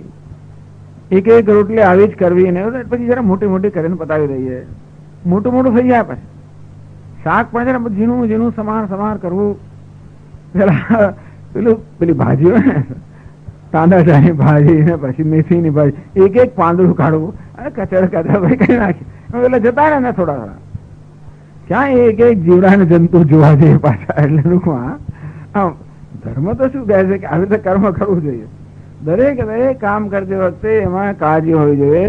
એક એક રોટલી આવી જ કરવી ને પછી જરા મોટી મોટી કરીને પતાવી દઈએ. મોટું મોટું થઈ જાય પછી શાક પણ જરા ઝીણું ઝીણું સમાર સમાર કરવું. પેલી ભાજી હોય ને, તાંદાજાની ભાજી ને પછી મેથીની ભાજી, એક એક પાંદડું કાઢવું અને કચર કચર ભાઈ કરી નાખી એટલે જતા રહે ને થોડા થોડા. ક્યાં એક એક જીવડાને જંતુ જોવા જઈએ પાછા. એટલે ટૂંકમાં ધર્મ તો શું કહે છે કે આવી રીતે કર્મ કરવું જોઈએ. દરેક કામ કરતી વખતે એમાં કાળજી હોવી જોઈએ.